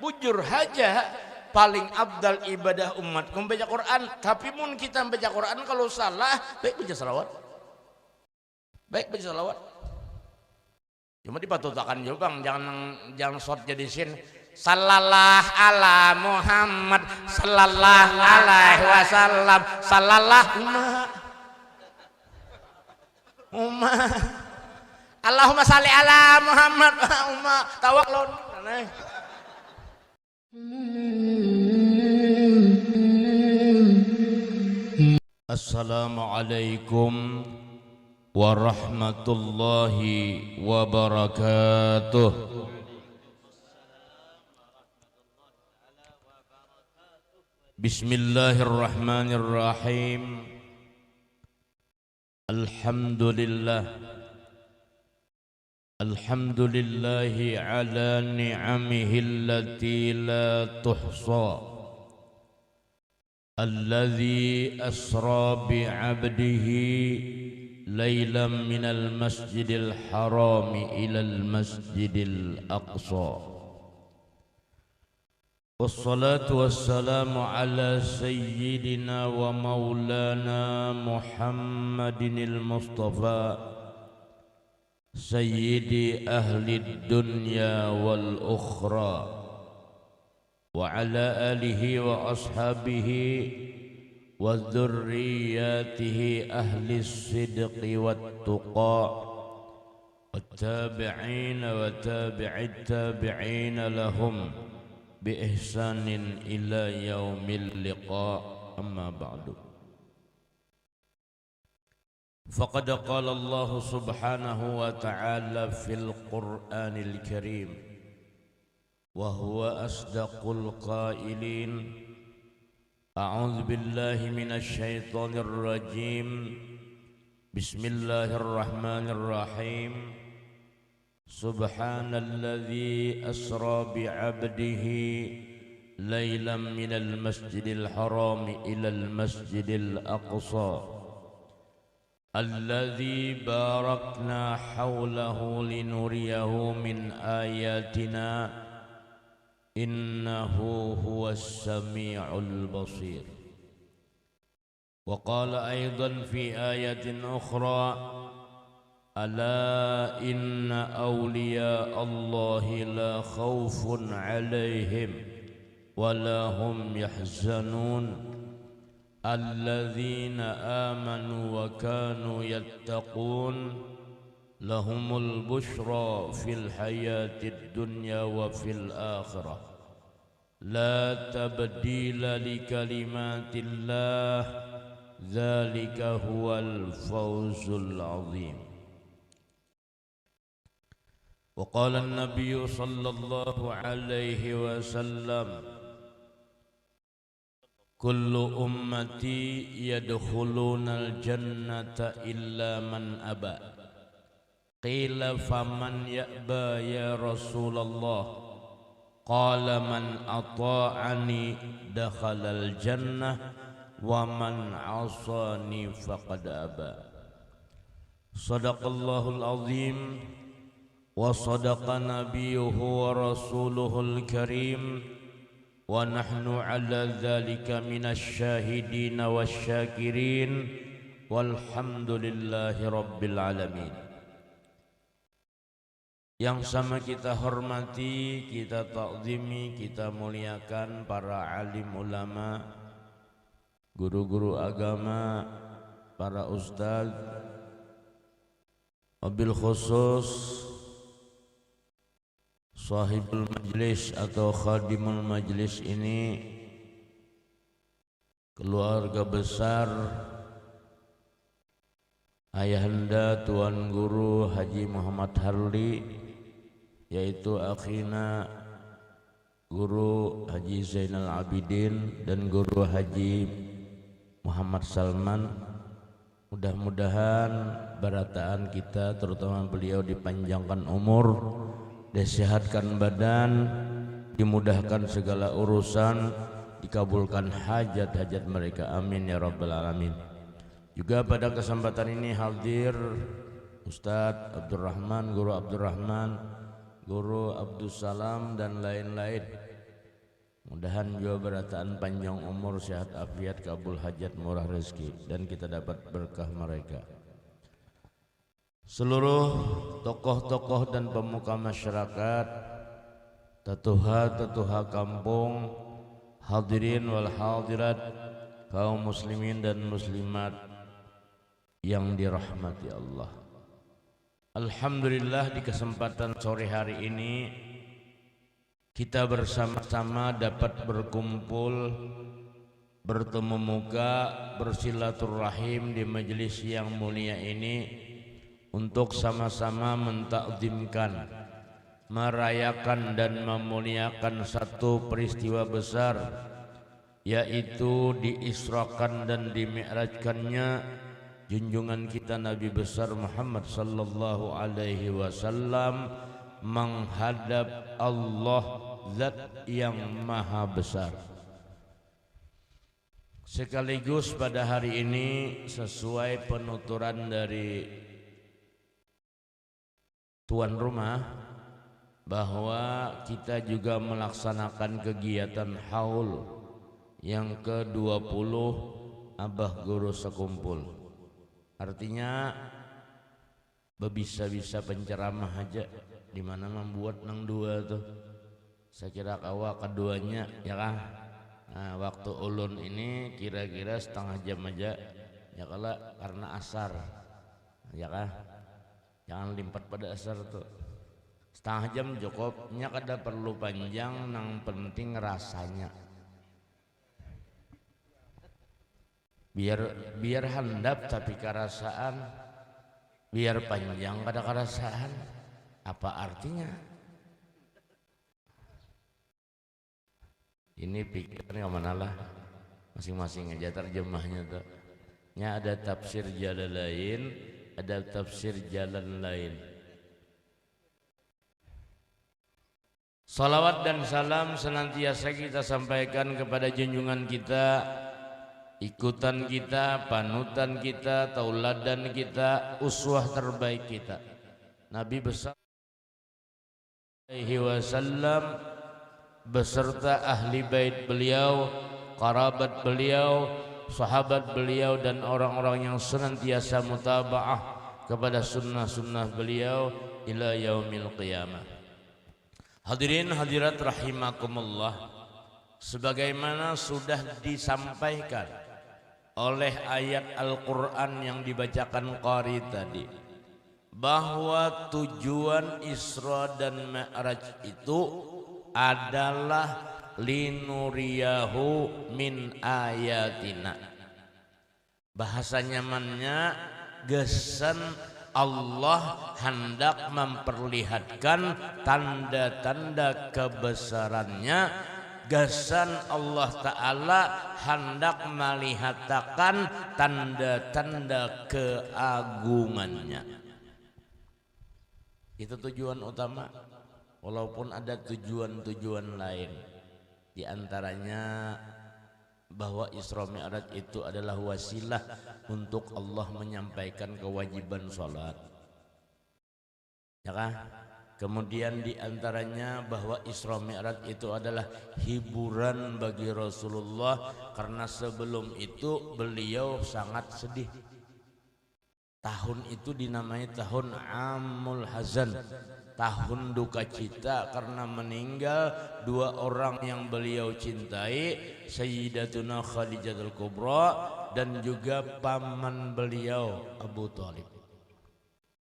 bujur haja paling abdal ibadah umat membaca Quran. Tapi mun kita membaca Quran kalau salah, baik baca salawat. Baik baca salawat. Cuma dipatutakan juga Bang, jangan short jadi sin. Sallallahu ala Muhammad sallallahu alaihi wasallam sallallahu umma Allahumma salli ala Muhammad umma tawaklon. Assalamualaikum warahmatullahi wabarakatuh. Bismillahirrahmanirrahim. Alhamdulillahi ala ni'amihi allati la tuhsa. Alladhi asra bi'abdihi laylan minal masjidil harami ilal masjidil aqsa. Wassalatu wassalamu ala sayyidina wa maulana Muhammadinil Mustafa sayyidi ahli dunya wal ukhra wa ala alihi wa ashabihi wa dhurriyyatihi ahli sidqi wat tuqa wat tabi'ina wa tabi'it tabi'ina lahum bi ihsanin ila yaumil liqa. Amma ba'du. Faqad qala Allah subhanahu wa ta'ala fil Qur'anil Karim wa huwa asdaqul qailin. A'udzu billahi minasy syaithanir rajim. Bismillahirrahmanirrahim. Subhanalladzi asra bi'abdihi laylan minal masjidil harami ilal masjidil aqsa alladzi barakna hawlahu linuriyahu min ayatina innahu huwas sami'ul basir. Wa qala aidan fi ayatin ukhra Ala inna awliya Allahi la khawfun alayhim wa la hum yahzanun alladhina amanu wa kanu yattaqun lahumul bushra fil hayatid dunya wa fil akhirah la tabdila li kalimatillah dhalika huwal fawzul azim. وقال النبي صلى الله عليه وسلم كل أمتي يدخلون الجنة إلا من أبى قيل فمن يأبى يا رسول الله قال من أطاعني دخل الجنة ومن عصاني فقد أبى. صدق الله العظيم وصدق نبيه ورسوله الكريم ونحن على ذلك من الشاهدين والشاكرين والحمد لله رب العالمين. Yang sama kita hormati, kita ta'zimi, kita muliakan para alim ulama, guru-guru agama, para ustaz, wabil khusus sahibul majlis atau khadimul majlis ini, keluarga besar ayahanda Tuan Guru Haji Muhammad Harli, yaitu akhina Guru Haji Zainal Abidin dan Guru Haji Muhammad Salman. Mudah-mudahan barataan kita, terutama beliau, dipanjangkan umur, disehatkan badan, dimudahkan segala urusan, dikabulkan hajat-hajat mereka, amin ya rabbal alamin. Juga pada kesempatan ini hadir Ustadz Abdurrahman, Guru Abdurrahman, Guru Abdussalam dan lain-lain Mudahan juga berataan panjang umur, sehat afiat, kabul hajat, murah rezeki, dan kita dapat berkah mereka. Seluruh tokoh-tokoh dan pemuka masyarakat, tatuha kampung, hadirin wal hadirat, kaum muslimin dan muslimat yang dirahmati Allah. Alhamdulillah, di kesempatan sore hari ini kita bersama-sama dapat berkumpul, bertemu muka, bersilaturahim di majelis yang mulia ini untuk sama-sama mentakzimkan, merayakan dan memuliakan satu peristiwa besar, yaitu diisrakan dan dimi'rajkannya junjungan kita Nabi besar Muhammad sallallahu alaihi wasallam menghadap Allah Zat yang maha besar. Sekaligus pada hari ini sesuai penuturan dari tuan rumah bahwa kita juga melaksanakan kegiatan haul yang ke-20 Abah Guru Sekumpul. Artinya bebisa-bisa penceramah aja di mana membuat nang dua tuh. Saya kira awal keduanya ya kan. Nah, waktu ulun ini kira-kira setengah jam aja ya kala karena asar ya kan. Jangan limpat pada asar tuh. Setengah jam cukupnya, kada perlu panjang, nang penting rasanya. Biar handap tapi kerasaan, biar panjang kada kerasaan. Apa artinya? Ini pikirnya kemana lah, masing-masing aja terjemahnya tuh. Nya ada tafsir jalan lain, ada tafsir jalan lain. Salawat dan salam senantiasa kita sampaikan kepada junjungan kita, ikutan kita, panutan kita, tauladan kita, uswah terbaik kita, Nabi besar alaihi wasallam beserta ahli bait beliau, kerabat beliau, sahabat beliau, dan orang-orang yang senantiasa mutabaah kepada sunnah-sunnah beliau ila yaumil qiyamah. Hadirin hadirat rahimakumullah, sebagaimana sudah disampaikan oleh ayat Al-Quran yang dibacakan qari tadi, bahwa tujuan Isra dan Mi'raj itu adalah linuriyahu min ayatina. Bahasa nyamannya gesan Allah hendak memperlihatkan tanda-tanda kebesarannya, gesan Allah Ta'ala hendak melihatkan tanda-tanda keagungannya. Itu tujuan utama, walaupun ada tujuan-tujuan lain. Di antaranya bahwa Isra Mi'raj itu adalah wasilah untuk Allah menyampaikan kewajiban sholat, ya kan? Kemudian di antaranya bahwa Isra Mi'raj itu adalah hiburan bagi Rasulullah, karena sebelum itu beliau sangat sedih. Tahun itu dinamai tahun Amul Hazan, tahun duka cita, karena meninggal dua orang yang beliau cintai, Sayyidatuna Khadijatul Kubra dan juga paman beliau Abu Thalib.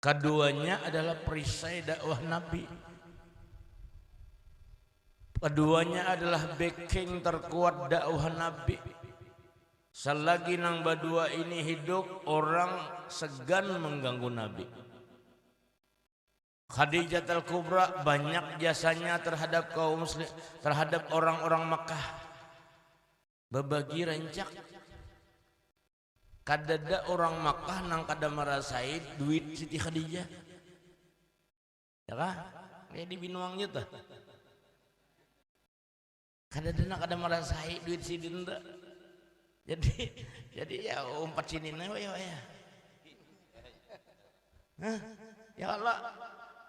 Keduanya adalah perisai dakwah Nabi. Keduanya adalah backing terkuat dakwah Nabi. Selagi nang badua ini hidup, orang segan mengganggu Nabi. Khadijatul Kubra banyak jasanya terhadap kaum muslim, terhadap orang-orang Makkah. Berbagi rencak. Kadada orang Makkah nang kada merasai duit Siti Khadijah. Ya kah? Kayak di Binuang gitu. Kadada nang kada merasai duit si Dinda. Jadi ya umpat sini ya. Ya Allah,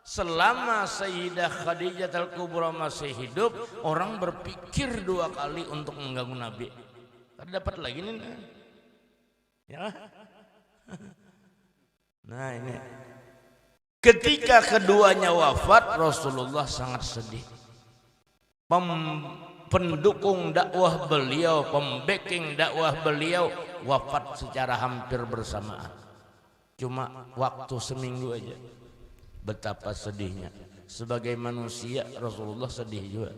selama Sayyidah Khadijah Al-Kubra masih hidup, orang berpikir 2 kali untuk mengganggu Nabi. Tadi dapat lagi nih. Ya. Nah ini. Ketika keduanya wafat, Rasulullah sangat sedih. Pendukung dakwah beliau, pembacking dakwah beliau wafat secara hampir bersamaan. Cuma waktu seminggu aja. Betapa sedihnya. Sebagai manusia Rasulullah sedih juga.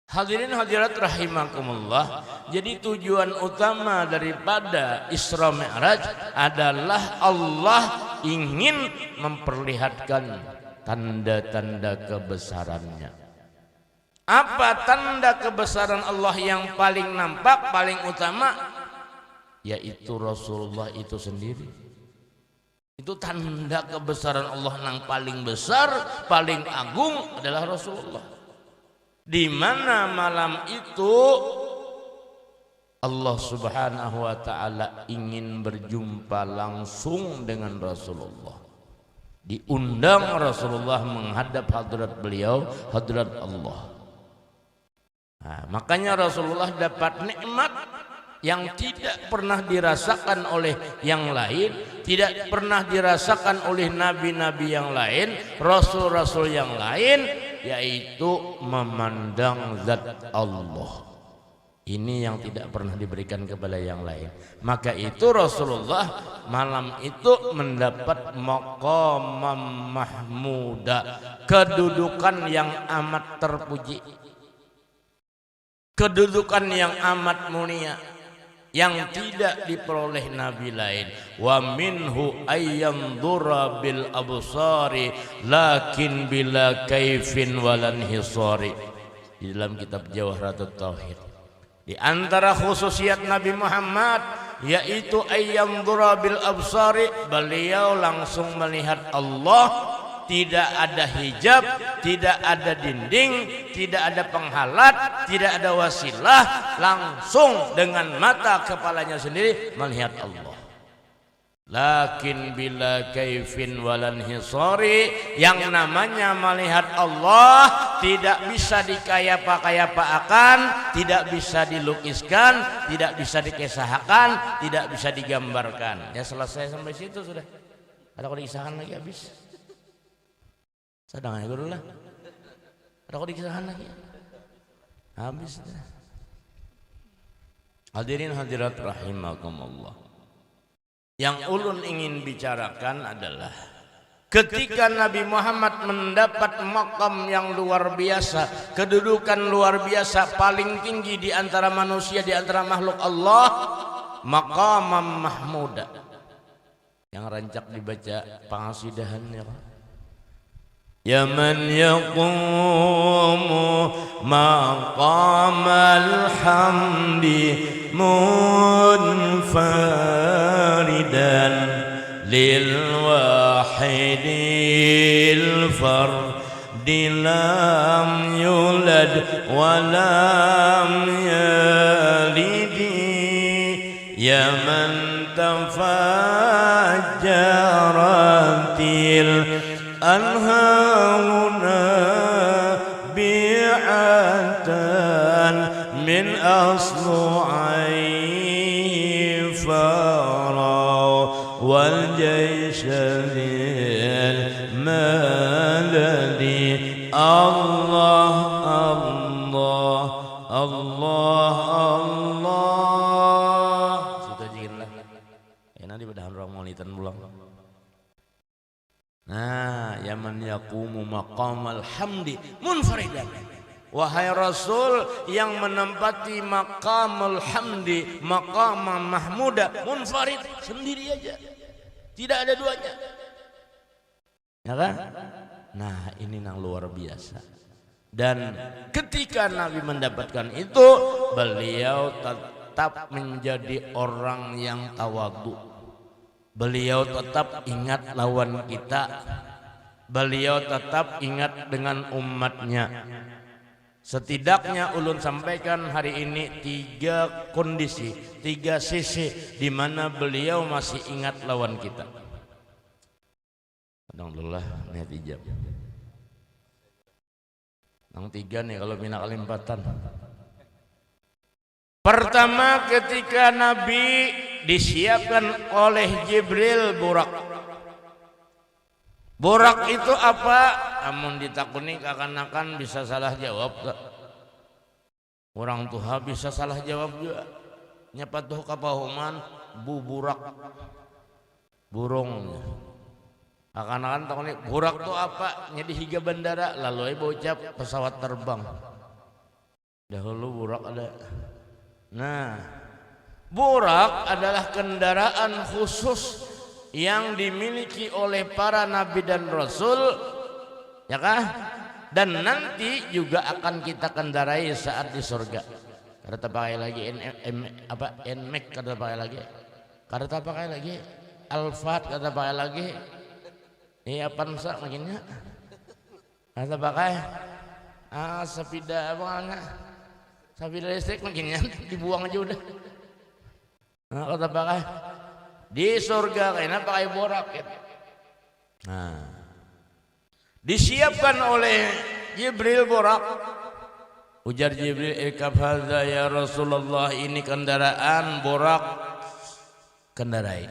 Hadirin hadirat rahimakumullah. Jadi tujuan utama daripada Isra Mi'raj adalah Allah ingin memperlihatkan tanda-tanda kebesarannya. Apa tanda kebesaran Allah yang paling nampak, paling utama? Yaitu Rasulullah itu sendiri. Itu tanda kebesaran Allah yang paling besar, paling agung adalah Rasulullah. Di mana malam itu Allah Subhanahu wa taala ingin berjumpa langsung dengan Rasulullah. Diundang Rasulullah menghadap hadrat beliau, hadrat Allah. Nah, makanya Rasulullah dapat nikmat yang tidak pernah dirasakan oleh yang lain, tidak pernah dirasakan oleh nabi-nabi yang lain, rasul-rasul yang lain, yaitu memandang zat Allah. Ini yang tidak pernah diberikan kepada yang lain. Maka itu Rasulullah malam itu mendapat maqam mahmuda, kedudukan yang amat terpuji, kedudukan yang amat mulia, yang tidak diperoleh nabi lain. Wa minhu ayyandura bil absari lakin bila kaifin walan hisari. Di dalam kitab Jawharatut Tauhid, di antara khususiat Nabi Muhammad yaitu ayyandura bil absari, beliau langsung melihat Allah. Tidak ada hijab, tidak ada dinding, tidak ada penghalat, tidak ada wasilah, langsung dengan mata kepalanya sendiri melihat Allah. Lakin bila kaifin walan hisari, yang namanya melihat Allah tidak bisa dikayapa-kayapaakan, tidak bisa dilukiskan, tidak bisa dikisahkan, tidak bisa digambarkan. Ya selesai sampai situ sudah. Ada kalau dikisahkan lagi habis. Sedang aja dulu lah. Ada kok dikisahkan lagi. Habis. Hadirin hadirat rahimakumullah. Yang ulun ingin bicarakan adalah ketika Nabi Muhammad mendapat maqam yang luar biasa, kedudukan luar biasa, paling tinggi di antara manusia, di antara makhluk Allah, maqam mahmuda. Yang rancak dibaca pangasidahannya, Pak. Ya man yaqumu maqamal hamdi munfaridan lil wahidil fardi lam yulad wa lam yalidi. Ya man tafajjaratil anharuna bi'atan min aslu'ai farau wal jayshadil maladi. Allah Allah Allah Allah. Sudah jadilah. Nanti badahan orang monitan pulang. Nah, ya man yaqumu maqamal hamdi munfaridan. Wahai Rasul yang menempati maqamul hamdi, maqam mahmuda, munfarid, sendiri aja. Tidak ada duanya. Ya kan? Nah, ini yang luar biasa. Dan ketika Nabi mendapatkan itu, beliau tetap menjadi orang yang tawadhu. Beliau tetap ingat lawan kita. Beliau tetap ingat dengan umatnya. Setidaknya ulun sampaikan hari ini 3 kondisi, 3 sisi di mana beliau masih ingat lawan kita. Alhamdulillah niat ijab. Yang tiga nih kalau mina kalimpatan. Pertama ketika Nabi disiapkan oleh Jibril burak. Burak itu apa? Amun ditakuni akan bisa salah jawab. Orang tua bisa salah jawab juga. Nyapatuh kapahuman burak burung. Akan-akan takuni burak itu apa? Jadi higa bandara lalu bocap pesawat terbang. Dahulu burak ada. Nah, burak adalah kendaraan khusus yang dimiliki oleh para nabi dan rasul, ya kan? Dan nanti juga akan kita kendarai saat di surga. Kada pakai lagi Nmax, kada pakai lagi. Kada pakai lagi Alphard, kada pakai lagi. Avanza makinnya. Kada pakai sepeda apa namanya? Sepeda listrik makinnya dibuang aja udah. Nah, kada pakai di surga kayaknya pakai borak gitu. Nah, disiapkan oleh Jibril borak. Ujar Jibril, "Irkab hadza ya Rasulullah, ini kendaraan borak." Kendarai.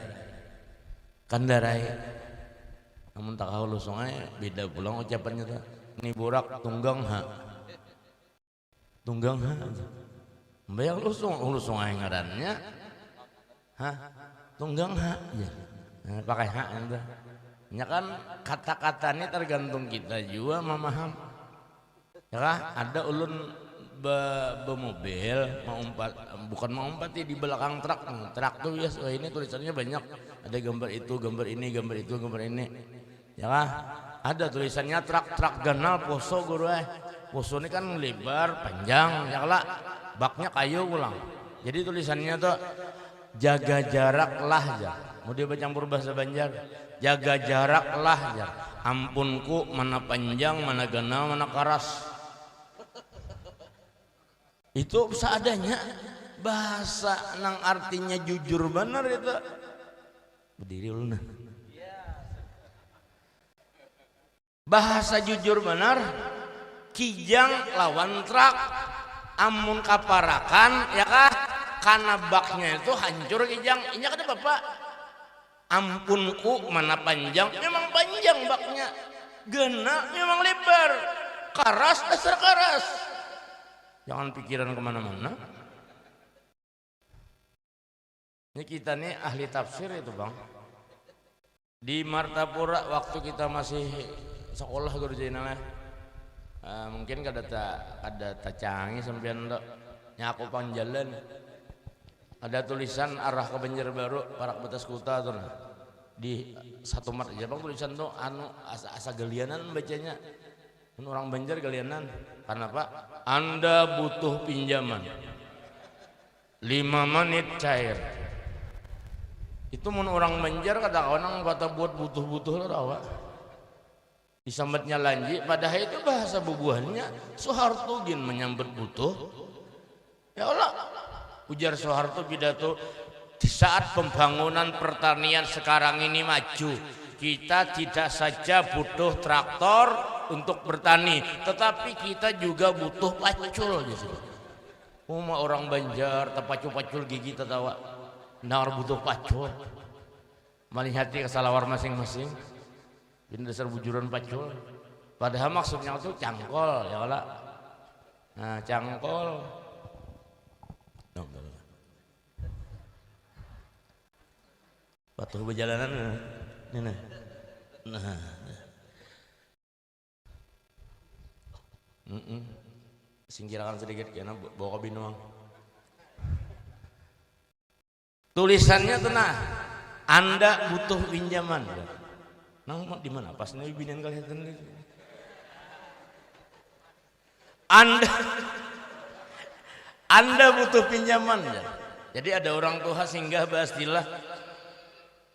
Namun tak kau sungai beda pulang ucapannya tuh. Ini borak tunggang ha. Bayang sungai ngarannya. Hah? Tunggang ha ya. Nah, pakai ha itu. Ya kan kata-kata ini tergantung kita juga memaham. Ya kan ada ulun bermobil bukan mau umpat di belakang truk. Truk tuh ya ini tulisannya banyak. Ada gambar itu, gambar ini, gambar itu, gambar ini. Ya kan ada tulisannya truk ganal poso guru Poso ini kan lebar, panjang, ya kan baknya kayu ulang. Jadi tulisannya tuh jaga jarak lah ya. Mau dia bercampur bahasa Banjar. Jaga jarak lah ya. Ampunku mana panjang, mana ganal, mana karas. Itu seadanya bahasa nang artinya jujur benar itu. Berdiri ulun. Bahasa jujur benar. Kijang lawan truk. Amun kaparakan ya kah? Karena baknya itu hancur kijang. Ini kata bapak, ampunku mana panjang, memang panjang baknya. Gena memang lebar. Karas dasar karas. Jangan pikiran kemana-mana. Ini kita nih ahli tafsir itu bang. Di Martapura waktu kita masih sekolah guru jenama. Mungkin kada canggih sampean ndo. Nyaku panjalan. Ada tulisan arah ke Banjarbaru Parak Batas Kuta tuh nah. Di satu mat aja bang tulisan tuh asa galianan bacanya. Orang Banjar galianan. Karena apa? Anda butuh pinjaman 5 menit cair. Itu mun orang Banjar kata orang kata buat butuh-butuh lo tahu. Disambatnya lanji padahal itu bahasa bubuhannya Soeharto gin menyambut butuh. Ya Allah. Ujar Soeharto pidato di saat pembangunan pertanian sekarang ini maju, kita tidak saja butuh traktor untuk bertani, tetapi kita juga butuh pacul gitu. Orang Banjar terpacul-pacul gigi tertawa, nang butuh pacul. Melihat kesalawar masing-masing, ini dasar bujuran pacul. Padahal maksudnya itu cangkol, ya Allah. Nah, cangkol. Batu berjalanan ini nah. Singkirkan sedikit karena bawa kabin doang. Tulisannya tuh nah, Anda butuh pinjaman. Nang di mana pas nih binian kalian sendiri. Anda butuh pinjaman ya. Jadi ada orang tua singgah bastilah.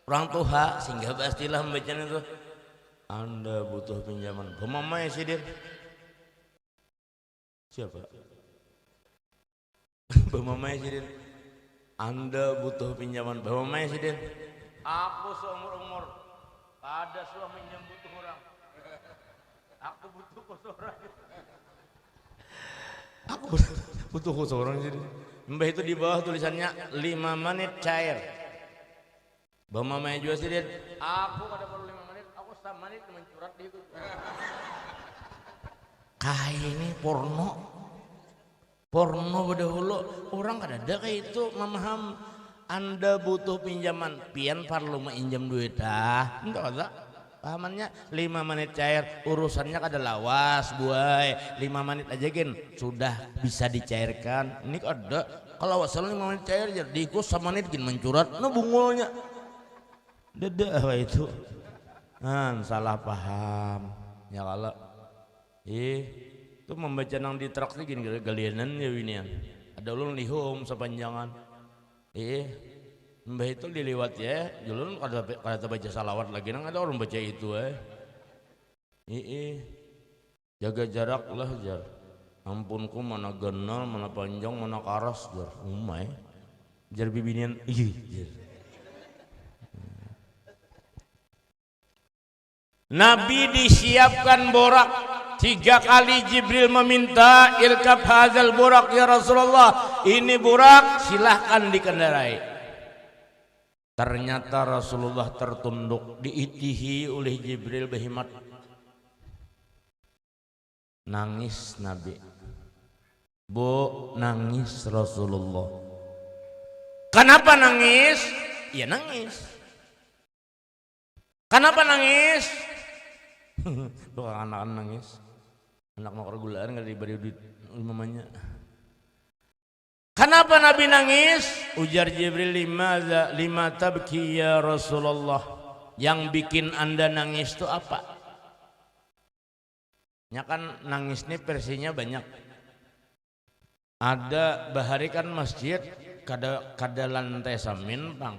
Orang tua singgah bastilah membacanya itu. Anda butuh pinjaman. Pemamai sidir. Siapa? Pemamai sidir. Anda butuh pinjaman. Pemamai sidir. Aku seumur-umur Ada suami yang butuh orang. Aku butuh seorang. Aku butuh seorang jadi. Mbah itu di bawah tulisannya 5 menit cair. Bang mamanya juga sih dia. Aku kada perlu 5 menit, aku 1 menit mencurat di itu. Kayak ini porno. Porno berdahulu orang kada ada kayak itu memaham. Anda butuh pinjaman, pian perlu menginjam duit enggak ada. Pahamannya 5 menit cair, urusannya kada lawas buai. 5 menit aja gen sudah bisa dicairkan. Ini ada kalau wasal 5 menit cair jadi ikut 1 menit gen mencurat no bungulnya. Dadah itu. Salah paham. Ya kalau itu membaca nang di truk sih gini galianan ya winian. Ada ulun lihum sepanjangan. Mbah itu diliwat ya, julun kada baca salawat lagi nang ada orang baca itu jaga jarak lah jar. Ampunku mana genal, mana panjang, mana karas jar. Umay. Jar bibinian jar. Nabi disiapkan borak 3 kali Jibril meminta irkab hazal borak ya Rasulullah, ini borak silahkan dikendarai. Ternyata Rasulullah tertunduk diitihi oleh Jibril behimat. Nangis Nabi. Bu, nangis Rasulullah. Kenapa nangis? Ya nangis. Kenapa nangis? Tuh anak-anak nangis. Anak mau regular nggak diberi duit mamanya. Kenapa Nabi nangis? Ujar Jibril, lima tabki ya Rasulullah. Yang bikin Anda nangis itu apa? Ya kan nangis ini versinya banyak. Ada bahari kan masjid kada lantai samin bang.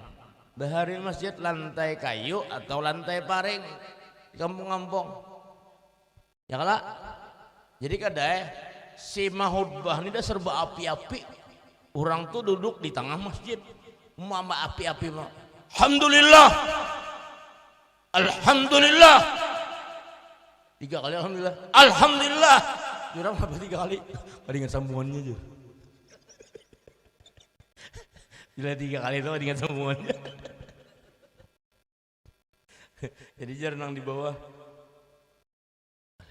Bahari masjid lantai kayu atau lantai paring. Kampung-kampung. Ya kalah. Jadi kadang si mahutbah ini dah serba api-api. Orang tuh duduk di tengah masjid. Mama api-api. Alhamdulillah. Alhamdulillah. 3 kali alhamdulillah. Alhamdulillah. Jurang apa 3 kali? Dengan sambungannya aja. Bila 3 kali itu dengan sambungannya. Jadi jarang di bawah.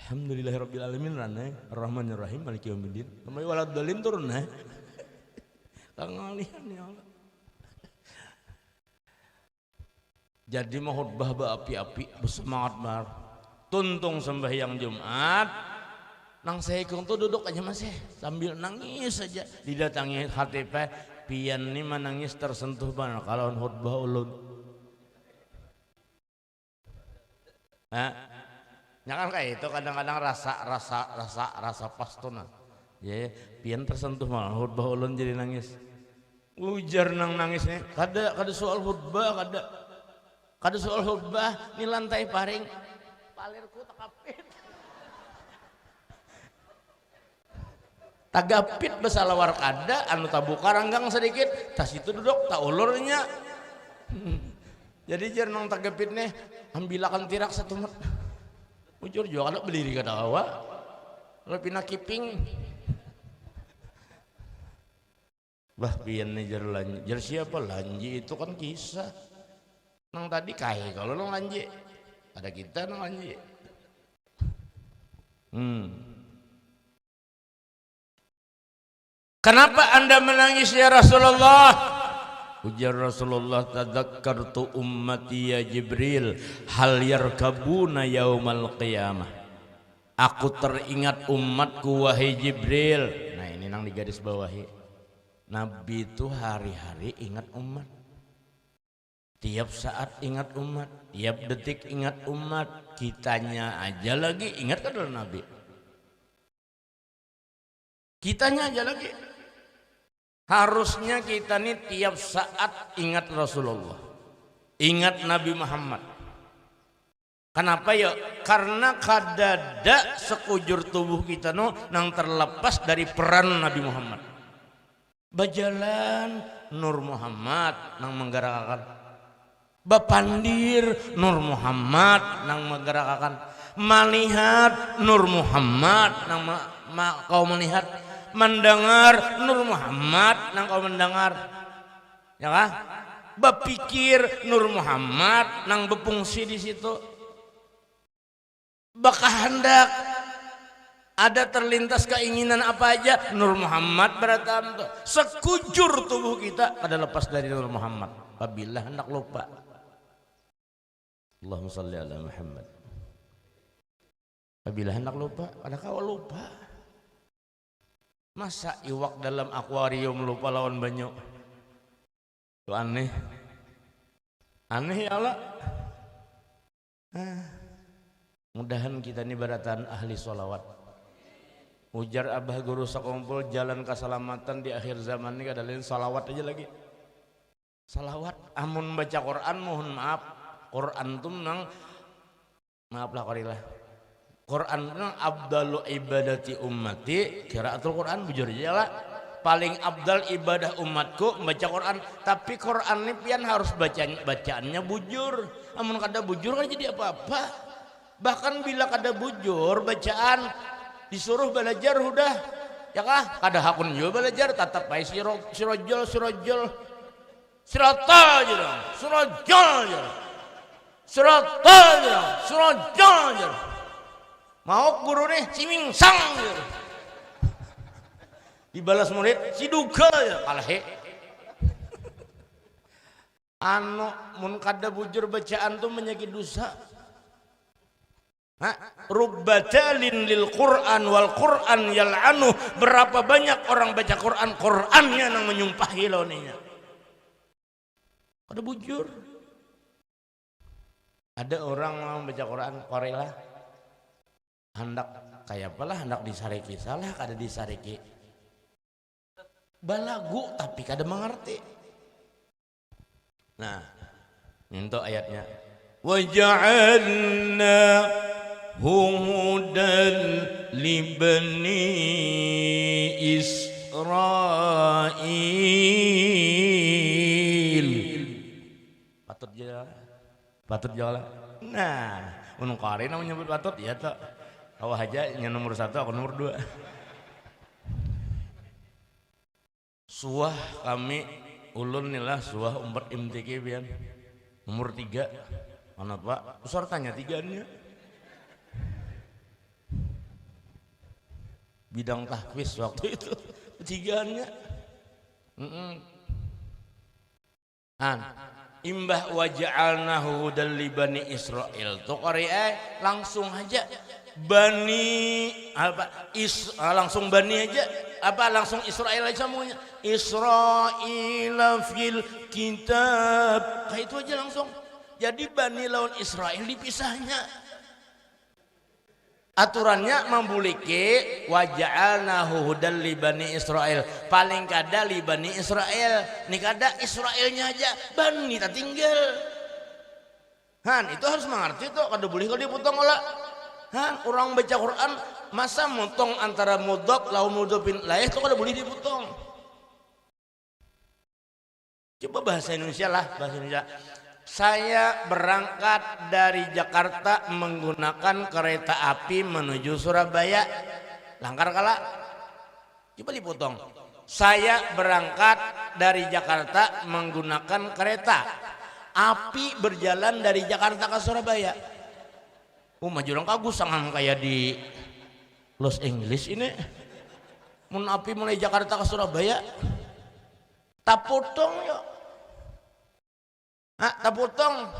Alhamdulillahirabbil alamin ranai Ar-Rahmanir Rahim Maliki Yaumiddin. Namanya waladhdallin turun Kangalian ya Allah. Jadi mau khutbah berapi-api bersemangat bar. Tuntung sembahyang Jumat. Nang seikung tuh duduk aja masih sambil nangis saja. Didatangi HTP pian ini menangis tersentuh banget kalau khutbah ulun. Ya kan kayak itu kadang-kadang rasa pas tuh nah. Ya, pian tersentuh malah khutbah ulun jadi nangis. Ujar nang nangisnya. Kada soal khutbah, kada soal khutbah. Ini lantai paring. Palirku takapit. Tagapit besalawar kada, anu tabuka ranggang sedikit. Tas itu duduk tak ulurnya. Jadi jar nang tagapit nih ambilakan tirak 1 mat. Ujur juga kalau berdiri kada awak. Kalau pindah kiping. Bah pian nih jar siapa lanji itu kan kisah. Nang tadi kai kalau nang lanji. Ada kita nang lanji. Kenapa Anda menangis ya Rasulullah? Ujar Rasulullah, tadzakkartu ummati ya Jibril hal yarkabuna yaumal qiyamah. Aku teringat umatku wahai Jibril. Nah ini nang digaris bawahi. Nabi itu hari-hari ingat umat. Tiap saat ingat umat, tiap detik ingat umat. Kitanya aja lagi ingat kan Nabi. Kitanya aja lagi. Harusnya kita nih tiap saat ingat Rasulullah, ingat Nabi Muhammad. Kenapa ya? Karena kadada sekujur tubuh kita nang terlepas dari peran Nabi Muhammad. Bajalan Nur Muhammad nang menggerakkan. Bapandir Nur Muhammad nang menggerakkan, melihat Nur Muhammad nang kau melihat, mendengar Nur Muhammad nang kau mendengar, ya kan? Berpikir Nur Muhammad nang berfungsi di situ. Hendak ada terlintas keinginan apa aja, Nur Muhammad beratam tuh. Sekujur tubuh kita ada lepas dari Nur Muhammad. Apabila hendak lupa, Allahumma sholli ala Muhammad. Apabila hendak lupa, ada kau lupa. Masa iwak dalam akuarium lupa lawan banyu? Itu aneh. Aneh ya Allah. Mudahan kita ini baratan ahli sholawat. Ujar abah guru sakumpul jalan keselamatan di akhir zaman ini kadalin salawat aja lagi. Salawat, amun baca Quran mohon maaf, Quran tuh nang maaf lah korilah. Quran nang abdalu ibadati ummati, qiraatul Quran bujur aja lah. Paling abdal ibadah umatku membaca Quran, tapi Quran ini pian harus bacaannya bujur. Amun kada bujur kan jadi apa-apa. Bahkan bila kada bujur bacaan disuruh belajar udah, ya kah? Kada hakun juga belajar, tetap baik sirojol sirotol aja dong, surojol aja, sirotol aja dong, surojol aja. Mau guru nih cimingsang aja. Dibalas murid si duga ya kalah he. Anu mun kada bujur bacaan tuh menyakit dosa. Rubbatalin lil Quran wal Quran yal'anu. Berapa banyak orang baca Quran, Qurannya yang menyumpahi lawannya. Kada bujur. Ada orang mau baca Quran korela hendak kayak apalah, hendak disariki salah kada disariki balagu tapi kada mengerti. Nah, untuk ayatnya waja'alna hudan libani Israil. Patut jalan. Nah, unung kari namanya nyebut patut ya tak. Awah aja yang nomor 1, aku nomor 2. Suah kami ulun nilah suah umpat MTQ bian nomor 3. Mana Pak? Usar tanya 3-nya. Bidang tahfiz waktu itu 3-nya. Imbah waja'alnahu hudal li bani Israil tuh Korea langsung aja bani apa langsung bani aja apa langsung Israel aja semuanya Israil fil kitab kayak itu aja langsung. Jadi bani lawan Israel dipisahnya. Aturannya membuliki waja'alnahu hudal li bani Israil. Paling kada li bani Israil. Nih kada Israelnya aja bani tak tinggal. Han itu harus mengerti tuh kada boleh kalau dipotong olah. Han orang baca Quran masa motong antara mudhaf lawan mudhafin ilaih itu kada boleh dipotong. Coba bahasa Indonesia lah, bahasa Indonesia. Saya berangkat dari Jakarta menggunakan kereta api menuju Surabaya. Langkar kala? Coba dipotong. Saya berangkat dari Jakarta menggunakan kereta api berjalan dari Jakarta ke Surabaya. Maju orang kagus sangat kayak di Los Angeles ini. Mun api mulai Jakarta ke Surabaya. Tak potong yuk. Tak potong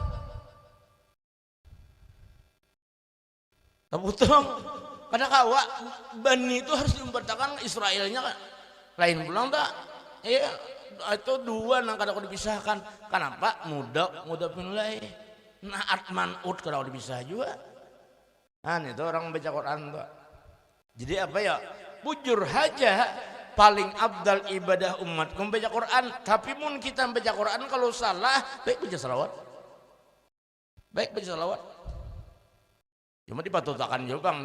pada kawa bani itu harus diumpatakan Israelnya kan lain pulang tak iya itu dua nang kada dipisahkan. Kenapa mudah pinlai naat manut kada dipisah juga itu orang baca Quran tuh. Jadi apa ya bujur aja paling abdal ibadah umatku membaca Quran. Tapi mun kita membaca Quran kalau salah baik baca salawat, cuma dipatutakan juga bang,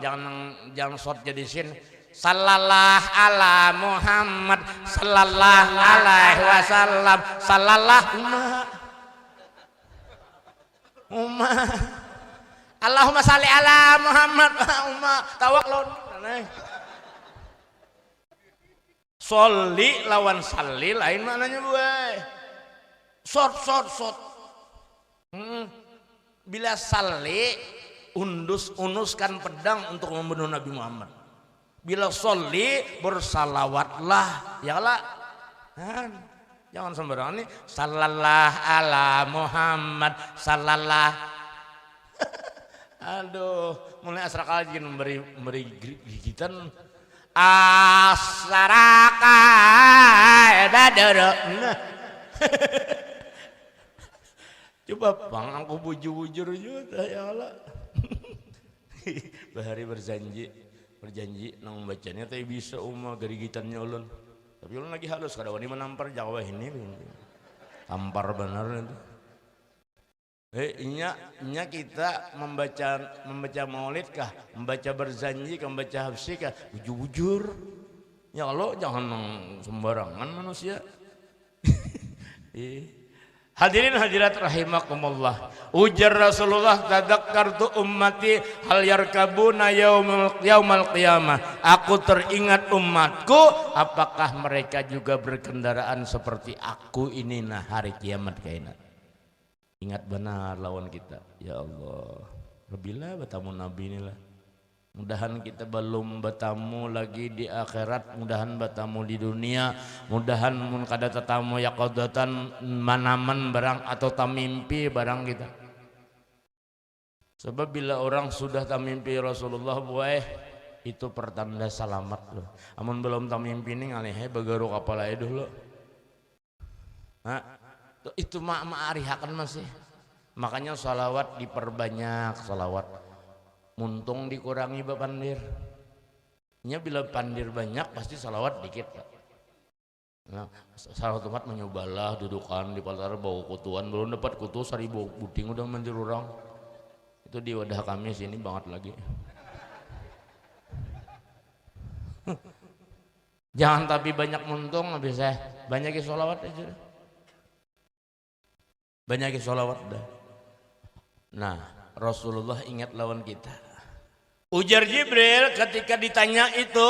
jangan short jadi sin sallallahu ala Muhammad sallallahu alaihi wasallam sallallahu Ummah. Allahumma shalli ala Muhammad. Ummah tawak lawan. Sholli lawan salli lain maknanya buai. Short. Bila salli unuskan pedang untuk membunuh Nabi Muhammad. Bila sholli bersalawatlah, ya lah. Jangan sembarangan nih. Sallallahu ala Muhammad sallallahu. Aduh, mulai asraka lagi memberi gigitan. Asraka dadoro. Coba bang, aku bujur juga ya Allah. Bahari berjanji nang bacanya tapi bisa gerigitannya ulun. Tapi ulun lagi halus kada wani menampar Jawa ini. Tampar benar itu. Inya kita membaca maulid kah, membaca berjanji kah, membaca hafsi kah, bujur. Ya Allah, jangan sembarangan manusia. Hadirin hadirat rahimakumullah. Ujar Rasulullah, tadzakkartu ummati hal yarkabuna yaumal qiyamah. Aku teringat umatku, apakah mereka juga berkendaraan seperti aku ini nah hari kiamat kainat. Ingat benar lawan kita. Ya Allah, lebilah bertamu Nabi inilah. Mudahan kita belum bertamu lagi di akhirat, mudahan bertamu di dunia, mudahan mun kada tetamu ya qadatan manaman barang atau tamimpi barang kita. Sebab bila orang sudah tamimpi Rasulullah buai itu pertanda selamat loh. Amun belum tamimpi ini ngalih bagaruk apal ae dulu. Nah, itu ma'arihakan masih. Makanya salawat diperbanyak, salawat. Muntung dikurangi pandir. Nya bila pandir banyak pasti salawat dikit. Nah, salawat tempat menyobalah dudukan di paltar bau kutuan belum dapat kutu 1000 buding udah mandir orang. Itu di wadah kami sini banget lagi. Jangan tapi banyak muntung bisa banyak salawat aja. Banyak salawat dah. Nah, Rasulullah ingat lawan kita. Ujar Jibril ketika ditanya itu,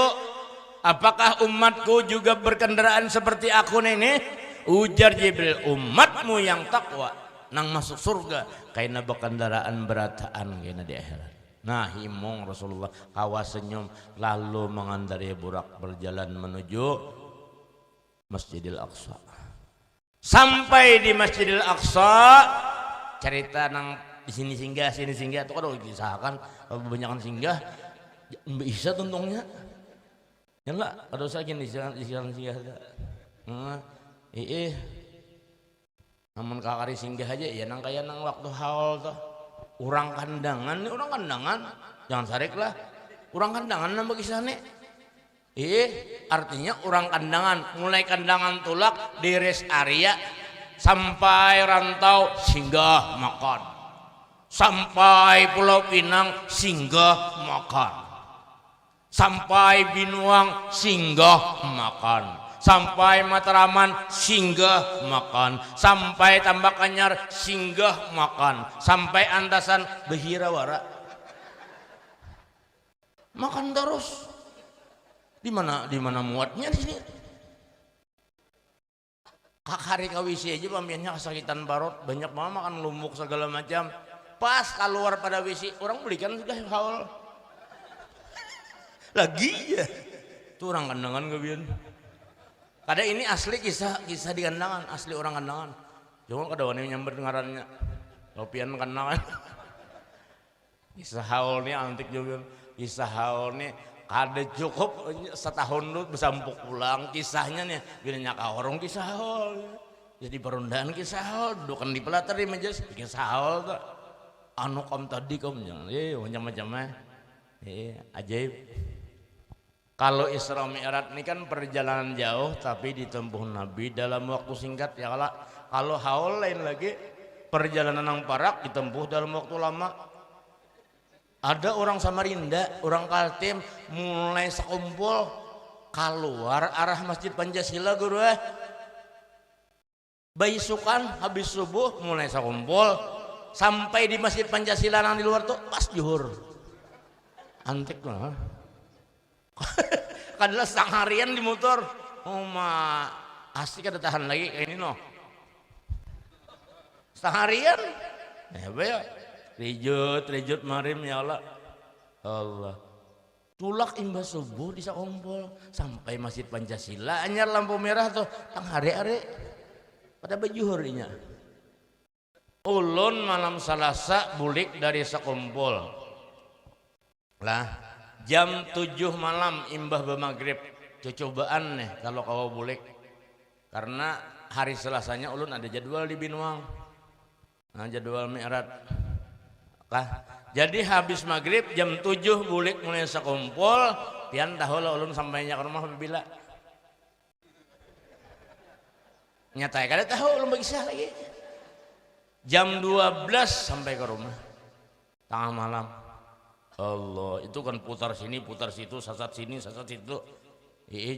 apakah umatku juga berkendaraan seperti aku ini? Ujar Jibril, umatmu yang takwa nang masuk surga kaina berkendaraan berataan kaina di akhirat. Nah, himong Rasulullah kawa senyum lalu mengandari burak berjalan menuju Masjidil Aqsa. Sampai di Masjidil Aqsa, cerita nang di sini singgah itu kan udah disahkan kebanyakan singgah bisa tuntungnya ya enggak ada usah gini singgah namun kakari singgah aja ya nang kaya nang waktu haul tuh orang kandangan jangan sarik lah orang kandangan nambah kisahnya artinya orang kandangan mulai kandangan tulak di rest area sampai rantau singgah makan sampai Pulau Pinang singgah makan, sampai Binuang singgah makan, sampai Matraman singgah makan, sampai Tambak Anyar singgah makan, sampai Andasan Behirawara makan terus. Di mana muatnya di sini? Kakari kawisi aja pamiannya kesakitan parut, banyak banget makan lumbuk segala macam. Pas keluar pada WC orang belikan sudah haul lagi ya itu orang kandangan kebian kada ini asli kisah di kandangan asli orang kandangan jangan kada wani nyamber ngarannya lopian kandangan kisah haul nih antik juga kisah haul nih kada cukup setahun dulu besampuk pulang kisahnya nih bila nyaka orang kisah haul jadi perundaan kisah haul dudukan di pelatar di meja kisah haul tuh anu kam tadi kam jangan macam-macam ajaib. Kalau Isra Mi'raj ini kan perjalanan jauh tapi ditempuh Nabi dalam waktu singkat ya kalau haul lain lagi perjalanan yang parak ditempuh dalam waktu lama. Ada orang Samarinda, orang Kaltim mulai sekumpul keluar arah Masjid Pancasila guru bayi sukan habis subuh mulai sekumpul sampai di Masjid Pancasila nang di luar tuh pas juhur. Antek lah. Kadalah seharian di motor. Oh ma, asik ada tahan lagi kayak ini noh. Seharian. Ya, rijut marim ya Allah. Allah. Tulak imbas subuh di sakompol sampai Masjid Pancasila anyar lampu merah tuh tang hari-hari pada bajuhur inya. Ulun malam Salasa bulik dari sakompol. Lah jam 7 malam imbah bemagrib cocobaan nih kalau kau bulik karena hari Selasanya ulun ada jadwal di Binuang. Nah, jadwal mi'raj lah jadi habis maghrib jam 7 bulik mulai sakumpul pian tahu lah ulun sampainya ke rumah bila nyata kada tahu ulun bagi sah lagi jam 12 sampai ke rumah tengah malam. Allah itu kan putar sini putar situ sasat sini sasat situ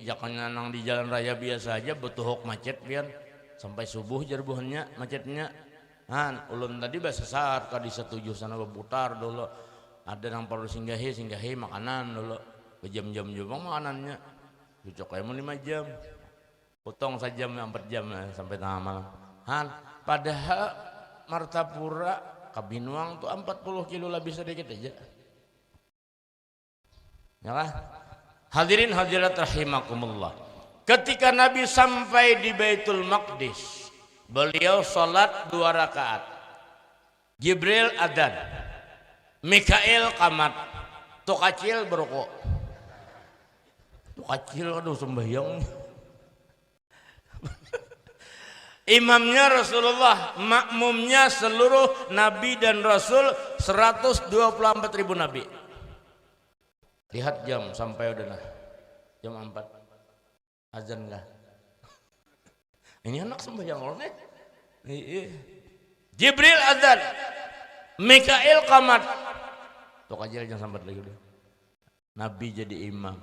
jangan nang di jalan raya biasa aja betuhok macet pian sampai subuh jarbuhannya macetnya. Ulun tadi bahasa saat kadi setuju sana berputar dulu ada yang perlu singgahi makanan dulu berjam-jam juga makanannya cocok kayak mau 5 jam potong saja 4 jam sampai tengah malam. Padahal Martapura ke Binuang tuh 40 kilo lebih sedikit aja ya kan. Hadirin hadirat rahimakumullah, ketika Nabi sampai di Baitul Maqdis beliau sholat 2 rakaat. Jibril adzan, Mikail qamat, tuh kecil berukuk. Tuh kecil aduh sembahyang. Imamnya Rasulullah, makmumnya seluruh nabi dan rasul 124.000 nabi. Lihat jam sampai udah jam 4 azan enggak? Ini anak sembahyang Allah nih. Jibril adzan, Mikail qamat. Tok aja jangan sambat lagi udah. Nabi jadi imam.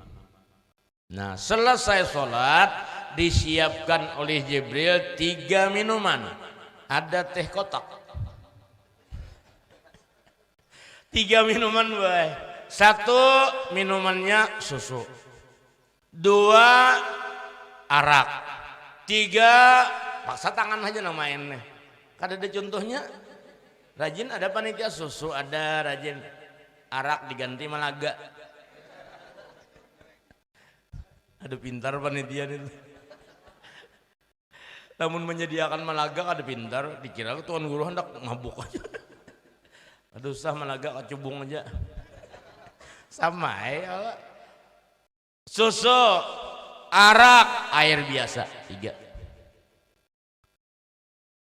Nah, selesai sholat disiapkan oleh Jibril 3 minuman. Ada teh kotak. 3 minuman baik. 1 minumannya susu. 2 arak. 3 paksa tangan aja no mainnya. Kada ada contohnya. Rajin ada panitia susu, ada rajin arak diganti malaga. Ada pintar panitia itu. Namun menyediakan malaga kada pintar, dikira tuan guru hendak mabuk aja. Aduh usah malaga kecubung aja. Sama ya. Susu, arak, air biasa 3.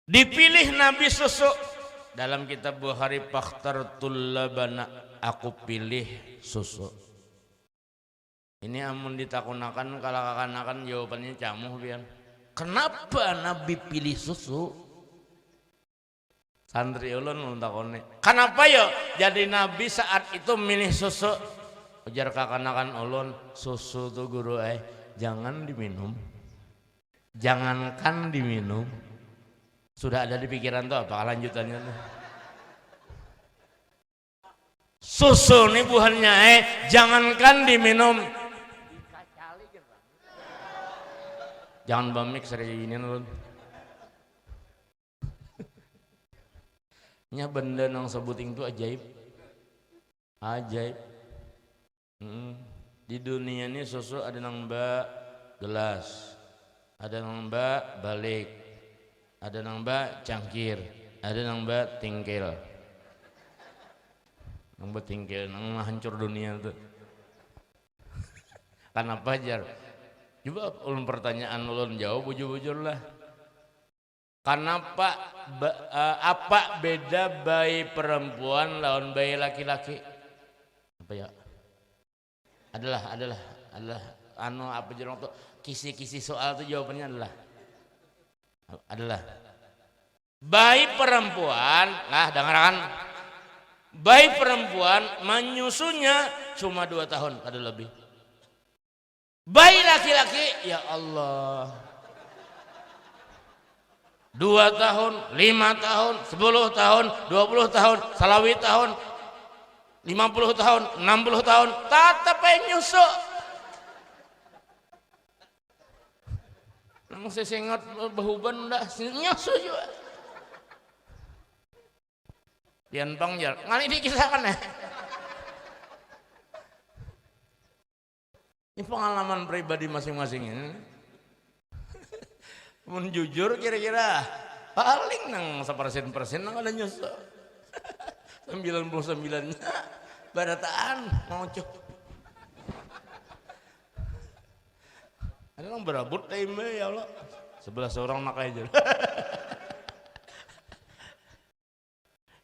Dipilih Nabi susu dalam kitab Bukhari Fakhtartul labana, aku pilih susu. Ini amun ditakunakan kalau kakanakan jawabannya camuh pian. Kenapa Nabi pilih susu? Santri ulun takone. Kenapa yo jadi Nabi saat itu milih susu? Ujar kakanakan ulun, susu tuh guru jangan diminum. Jangankan diminum. Sudah ada di pikiran tuh apa lanjutannya tuh. Susu nih buahnya jangankan diminum. Jangan bamik sering ini ulun. Nya benda nang sebuting itu ajaib. Ajaib. Di dunia ini susu ada nang mbak gelas, ada nang mbak balik, ada nang mbak cangkir, ada nang mbak tingkil. Nang mbak tingkil nang hancur dunia tuh. Kenapa jar? Coba ulun pertanyaan ulun jawab bujur-bujur lah. Kenapa apa beda bayi perempuan lawan bayi laki-laki? Apa ya? Adalah apa jerong tuh kisi-kisi soal tuh jawabannya adalah bayi perempuan lah dengarkan, bayi perempuan menyusunya cuma 2 tahun ada lebih. Bayi laki-laki ya Allah 2 2 tahun, 5 tahun, 10 tahun, 20 tahun, salawi tahun, 50 tahun, 60 tahun, tetap nyusuk. Nang sesengot bahuban dah nyusuk juga. Dian Pangjal, ngali dikisahkan ya. Ini pengalaman pribadi masing-masing ini. Mun jujur kira-kira paling nang 1% nang ada nyusuk. 99-nya barataan ngocok. Ada yang berabut time ya Allah. 11 orang nak aja.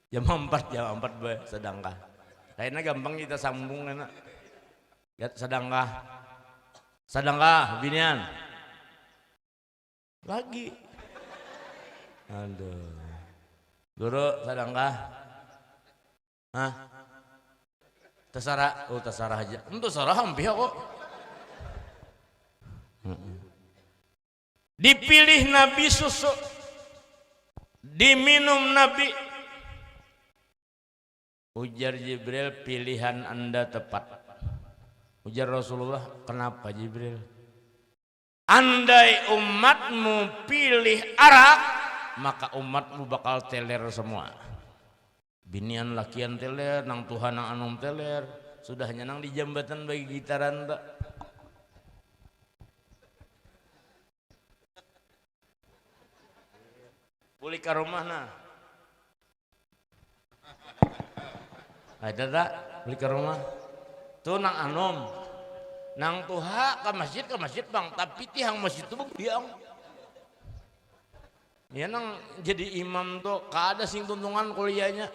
Jam 4 be sedangkah. Kayaknya gampang kita sambung enak. Ya sedangkah binian. Lagi. Aduh. Guru sedangkah. Hah? Terserah. Oh terserah aja. Untuk terserah hampir kok. Dipilih Nabi susu. Diminum Nabi. Ujar Jibril, pilihan Anda tepat. Ujar Rasulullah, kenapa Jibril? Andai umatmu pilih arak, maka umatmu bakal teler semua. Binian lakian teler, nang Tuhan nang anom teler. Sudahnya nang di jambatan bagi gitaran tak. Boleh ke rumah nah. Ada tak? Beli ke rumah. Tuh nang anom. Nang tuha ke masjid bang. Tapi tihang masjid itu biang. Ya nang jadi imam tuh kada sing tuntungan kuliahnya.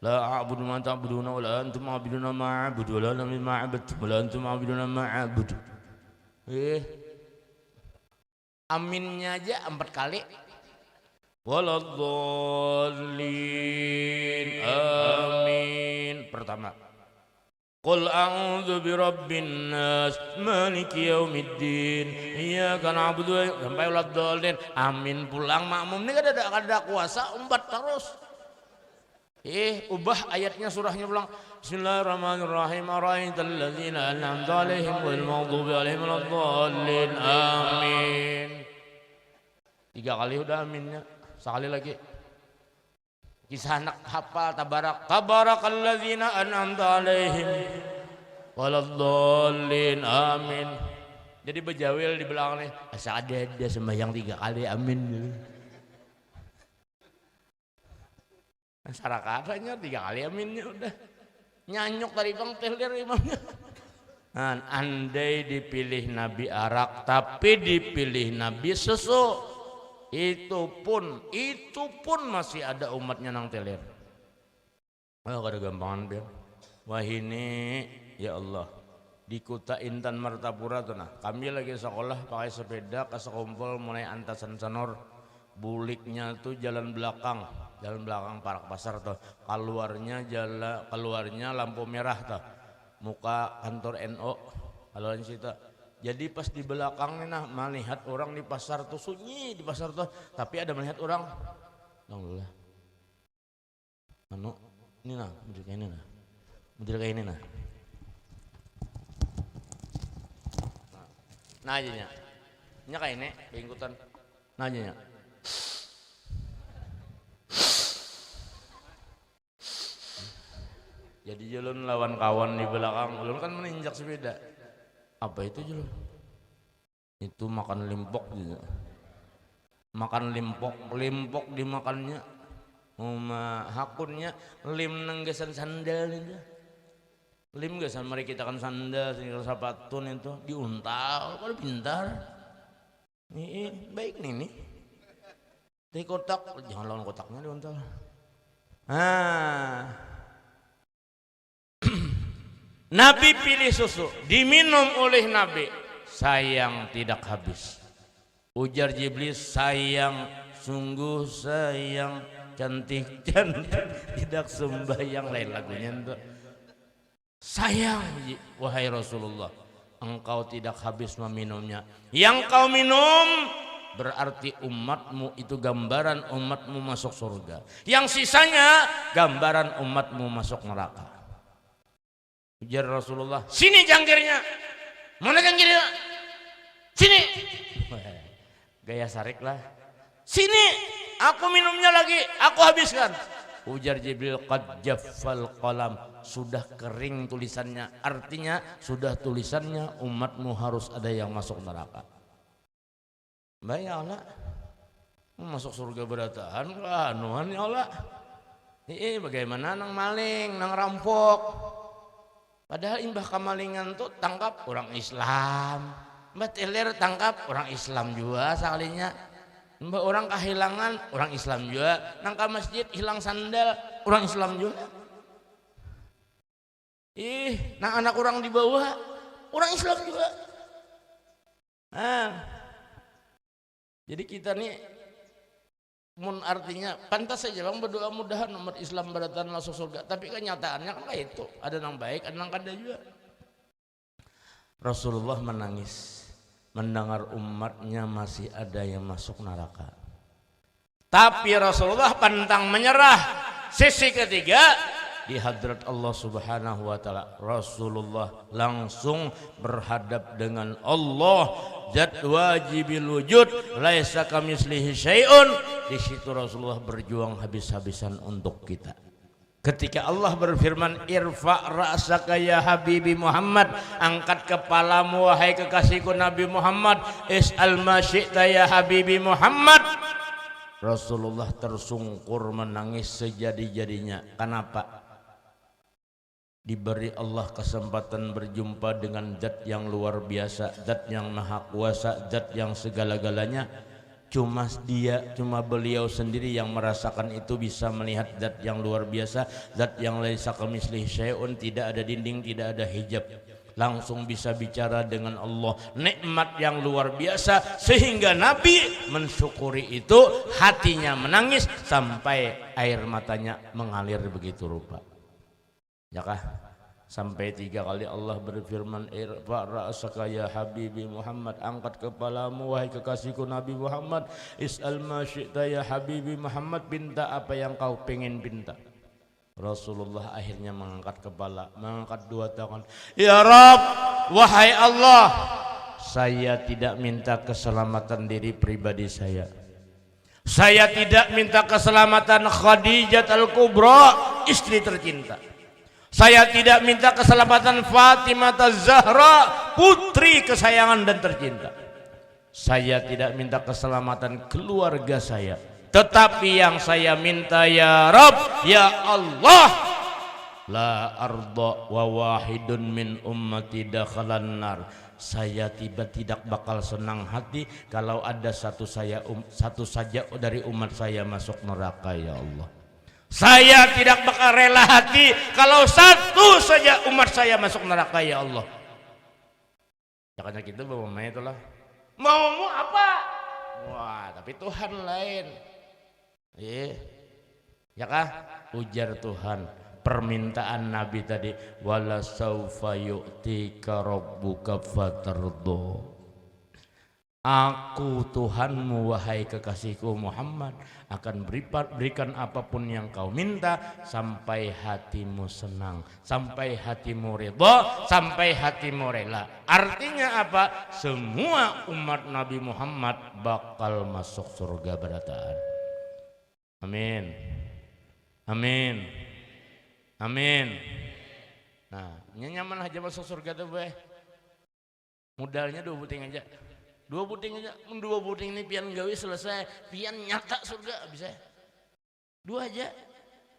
La a'budu ma ta'buduna wa la antum a'buduna ma a'budu wa la antum ma'abud wa la antum a'buduna ma a'budu. Aminnya aja 4 kali. Waladdallin amin. Pertama, qul a'udzu birabbin nas maliki yaumiddin iyyaka na'budu sampai waladdallin amin. Pulang makmum ini kada kuasa umbat terus. Ubah ayatnya surahnya pulang. Bismillahirrahmanirrahim. Ara'aital ladzina an'amta 'alaihim ghairil maghdubi 'alaihim waladdallin amin. 3 kali udah aminnya. Sekali lagi. Kisah anak hafal tabarakalladzina an'amta 'alaihim waladdallin amin. Jadi bejawil di belakang nih. Asa ada sembahyang 3 kali amin. Masyarakatnya 3 kali aminnya udah. Nyanyuk dari bang teler imamnya. Nah, andai dipilih Nabi arak tapi dipilih Nabi susu. Itu pun masih ada umatnya nang teler. Oh kada gampangan biar. Wah ini ya Allah di Kuta Intan Martapura tuh nah. Kami lagi sekolah pakai sepeda ke sekumpul mulai Antasan Sanor. Buliknya tuh jalan belakang Parak Pasar tuh. Keluarnya lampu merah tuh. Muka kantor NO. Kalau di situ. Jadi pas di belakang nih nah melihat orang di pasar tuh sunyi di pasar tuh, tapi ada melihat orang. Alhamdulillah. Anu ini nah, model kayak ini nah. Nah aja nya. Nya kayak ini keingkutan. Nah aja nya. Jadi jalan lawan kawan di belakang, ulun kan menginjak sepeda. Apa itu Jul? Itu makan limpok juga. Makan limpok dimakannya. Hakunnya lim nenggesan sandal itu. Lim gesan mari kita kan sandal sehingga sapatun itu diuntal, kalau pintar. Nih baik nih. Di kotak, jangan lawan kotaknya diuntal. Nabi pilih susu, diminum oleh Nabi, sayang tidak habis. Ujar Jibril, sayang, sungguh sayang, cantik tidak sembahyang. Lain lagunya itu. Sayang, wahai Rasulullah, engkau tidak habis meminumnya. Yang kau minum berarti umatmu itu gambaran umatmu masuk surga. Yang sisanya gambaran umatmu masuk neraka. Ujar Rasulullah, sini cangkirnya. Mana cangkirnya? Sini. Gaya sarik lah. Sini, aku minumnya lagi, aku habiskan. Ujar Jibril, qad jaffal qalam, sudah kering tulisannya. Artinya sudah tulisannya umatmu harus ada yang masuk neraka. Mbak ya Allah, masuk surga beratahan anuan ya Allah. Bagaimana nang maling, nang rampok. Padahal imbah kamalingan tuh tangkap orang Islam. Mbak teler tangkap orang Islam juga sekalinya. Mbak orang kehilangan orang Islam juga. Nang ke masjid hilang sandal orang Islam juga. Nang anak orang di bawah orang Islam juga. Jadi kita nih artinya pantas saja bang berdoa mudahan umat Islam berdatang masuk surga. Tapi kenyataannya kan kayak itu, ada yang baik, ada yang kada juga. Rasulullah menangis mendengar umatnya masih ada yang masuk neraka. Tapi Rasulullah pantang menyerah. Sisi ketiga di hadrat Allah Subhanahu wa taala, Rasulullah langsung berhadap dengan Allah, zat wajibil wujud, laisa kamitslihi syai'un. Di situ Rasulullah berjuang habis-habisan untuk kita. Ketika Allah berfirman, irfa ra'saka ya habibi Muhammad, angkat kepalamu wahai kekasihku Nabi Muhammad, is'al ma syi'ta ya habibi Muhammad. Rasulullah tersungkur menangis sejadi-jadinya. Kenapa? Diberi Allah kesempatan berjumpa dengan zat yang luar biasa, zat yang maha kuasa, zat yang segala-galanya. Cuma beliau sendiri yang merasakan itu, bisa melihat zat yang luar biasa, zat yang laisa kamitslihi syai'un, tidak ada dinding, tidak ada hijab, langsung bisa bicara dengan Allah. Nikmat yang luar biasa sehingga Nabi mensyukuri itu, hatinya menangis sampai air matanya mengalir begitu rupa. Ya kah? Sampai 3 kali Allah berfirman, irfa ra'saka ya habibi Muhammad, angkat kepalamu wahai kekasihku Nabi Muhammad, is'al ma syi'ta ya habibi Muhammad, pinta apa yang kau pengen pinta. Rasulullah akhirnya mengangkat kepala, mengangkat 2 tangan, ya Rabb, wahai Allah, saya tidak minta keselamatan diri pribadi saya tidak minta keselamatan Khadijah Al-Kubra, istri tercinta. Saya tidak minta keselamatan Fatimah Az-Zahra, putri kesayangan dan tercinta. Saya tidak minta keselamatan keluarga saya. Tetapi yang saya minta ya Rabb, ya Allah, la arda wa wahidun min ummati dakhalan nar. Saya tidak bakal senang hati kalau ada satu saja dari umat saya masuk neraka ya Allah. Saya tidak bakal rela hati kalau satu saja umat saya masuk neraka ya Allah. Jangan gitu bawa main itulah. Maumu apa? Wah, tapi Tuhan lain. Ya kah? Ujar Tuhan. Permintaan Nabi tadi, wala saufa yu'tika rabbuka fatardo. Aku Tuhanmu wahai kekasihku Muhammad akan berikan apapun yang kau minta sampai hatimu senang, sampai hatimu ridha, sampai hatimu rela. Artinya apa? Semua umat Nabi Muhammad bakal masuk surga berataan. Amin. Amin. Amin. Nah, nyaman aja masuk surga tuh, Boy. Modalnya 2 buting aja. 2 buting aja, 2 buting ini pian gawe selesai, pian nyata surga bisa. 2 aja,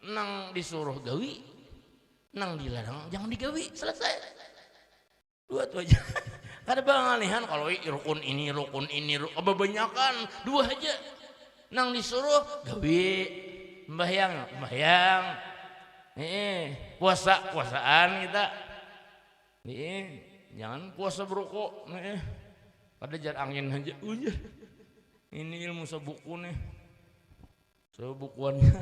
nang disuruh gawe, nang dilarang jangan digawe, selesai. 2 tuh aja. Ada pengalihan kalau rukun ini, kebanyakan 2 aja. Nang disuruh gawe, sembahyang, puasaan kita. Jangan puasa berukuk, ada jar angin aja, Ini ilmu sebuku nih, sebukuannya.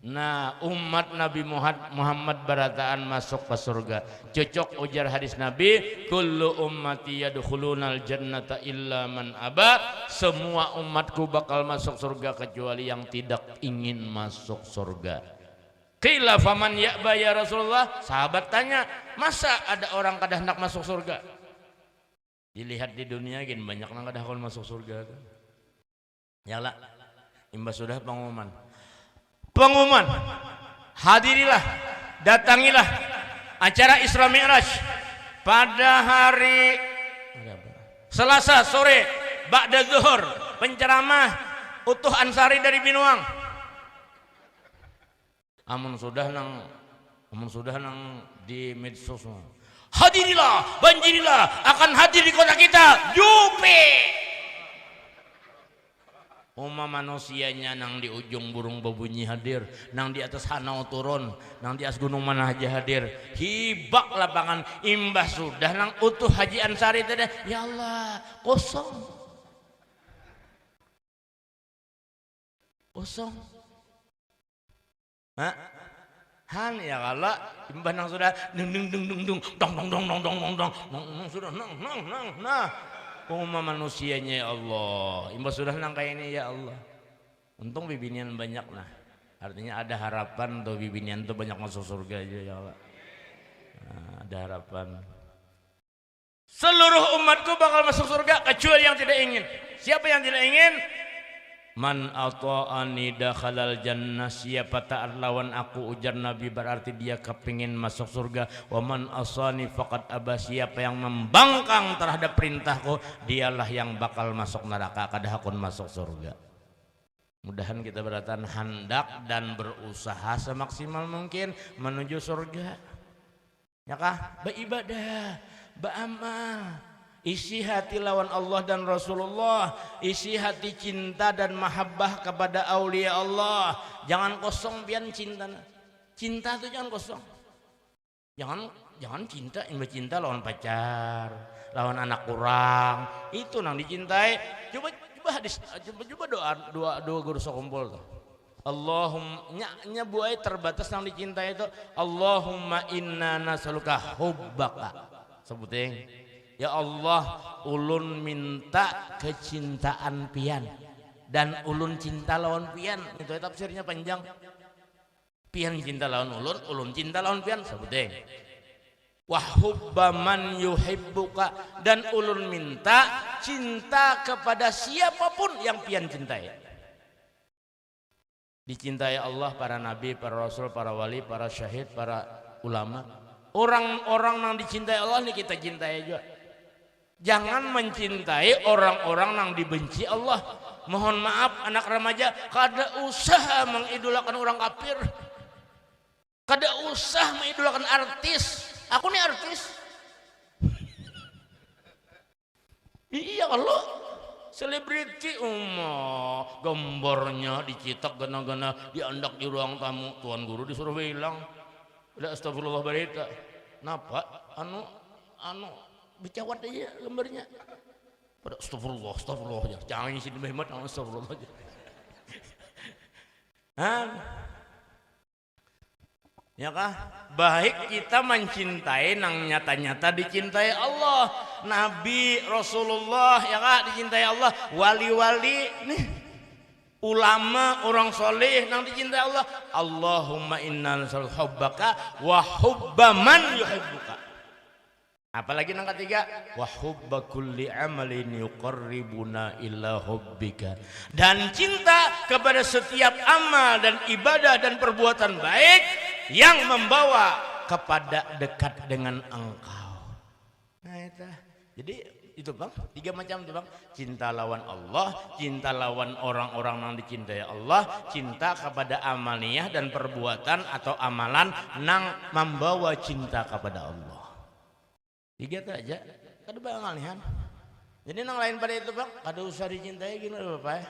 Nah, umat Nabi Muhammad barataan masuk ke surga. Cocok ujar hadis Nabi, kullu ummati yadkhulunal jannata illa man aba. Semua umatku bakal masuk surga kecuali yang tidak ingin masuk surga. Qila faman ya'ba ya Rasulullah? Sahabat tanya, masa ada orang kada hendak masuk surga? Dilihat di dunia gini banyak nang kada hendak masuk surga. Nyala, imbas sudah pengumuman. Pengumuman, hadirilah, datangilah acara Isra Mi'raj pada hari Selasa sore ba'da zuhur, penceramah Utuh Ansari dari Binuang. Amun sudah nang di medsos, hadirilah, banjirilah akan hadir di kota kita, Jupe. Manusianya nang di ujung burung berbunyi hadir, nang di atas hanau turun, nang di atas gunung mana aja hadir. Hibak lapangan imbah sudah nang Utuh Haji Ansari tadi. Ya Allah, kosong. Han ya kalau imbah nang sudah dung sudah nah. Manusianya ya Allah, imbas sudah nang kayak ini ya Allah. Untung bibinian banyak nah, artinya ada harapan tuh bibinian tuh banyak masuk surga aja ya Allah. Nah, ada harapan. Seluruh umatku bakal masuk surga kecuali yang tidak ingin. Siapa yang tidak ingin? Man ata'ani dakhalal jannah. Siapa taat lawan aku ujar Nabi berarti dia kepingin masuk surga. Wa man asani faqad aba. Siapa yang membangkang terhadap perintahku dialah yang bakal masuk neraka, kada hakun masuk surga. Mudahan kita beratan hendak dan berusaha semaksimal mungkin menuju surga. Ya kah? Beribadah, beramal. Isi hati lawan Allah dan Rasulullah, isi hati cinta dan mahabbah kepada aulia Allah. Jangan kosong pian cinta. Cinta itu jangan kosong. Jangan cinta, cinta lawan pacar, lawan anak kurang. Itu nang dicintai. Coba hadis, coba doa guru sekumpul tuh. Allahumma nya buai terbatas nang dicintai itu. Allahumma inna nas'aluka hubbaka. Sebutin. Ya Allah, ulun minta kecintaan pian dan ulun cinta lawan pian. Itu tafsirnya panjang. Pian cinta lawan ulun cinta lawan pian. Sebutnya. Wa hubba man yuhibbuka, dan ulun minta cinta kepada siapapun yang pian cintai. Dicintai Allah, para nabi, para rasul, para wali, para syahid, para ulama. Orang-orang yang dicintai Allah ini kita cintai juga. Jangan mencintai orang-orang yang dibenci Allah. Mohon maaf anak remaja, kada usah mengidolakan orang kafir, kada usah mengidolakan artis. Aku nih artis. Iya kalau selebriti gambarnya dicetak gana-gana diandak di ruang tamu, tuan guru disuruh bilang udah astagfirullah barita. Napa anu bercawat aja lembarnya. Pada astagfirullah aja. Jangan isi Muhammad, astagfirullah aja. Ya kah? Baik kita mencintai nang nyata-nyata dicintai Allah. Nabi, Rasulullah ya kah dicintai Allah. Wali-wali nih, ulama, orang soleh nang dicintai Allah. Allahumma inna nas'aluka hubbaka wa hubba man yuhibbuka. Apalagi yang ketiga, wa hubba kulli amalin yuqarribuna illa hubbika, dan cinta kepada setiap amal dan ibadah dan perbuatan baik yang membawa kepada dekat dengan engkau. Nah itu. Jadi itu bang, 3 macam itu bang. Cinta lawan Allah, cinta lawan orang-orang yang dicintai Allah, cinta kepada amaliyah dan perbuatan atau amalan yang membawa cinta kepada Allah. 3 itu aja, kada bang alihan. Jadi nang lain pada itu bang, kada usah dicintai gini bapak.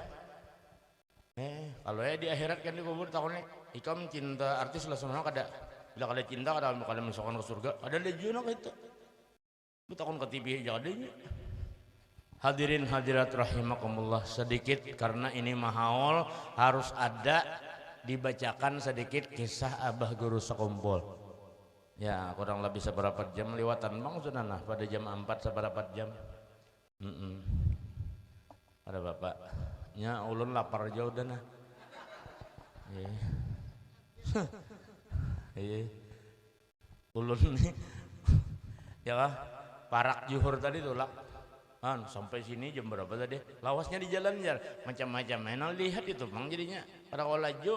Kalau ya di akhirat kan di kubur takutnya, ikam cinta artis lah semuanya kada. Bila kada cinta kada masukkan ke surga. Ada legion itu. Lu takut ke TV jadinya. Hadirin hadirat rahimakumullah, sedikit karena ini mahaul harus ada dibacakan sedikit kisah Abah Guru Sekumpul. Ya kurang lebih seberapa jam lewatan bang sudah nah pada jam 4 seberapa jam. Ada bapaknya ulun lapar jauh dah nah. Iya. Ulun nih ya kah parak juhur tadi tuh lah sampai sini jam berapa tadi lawasnya di jalan jar macam-macam enak lihat itu bang jadinya pada laju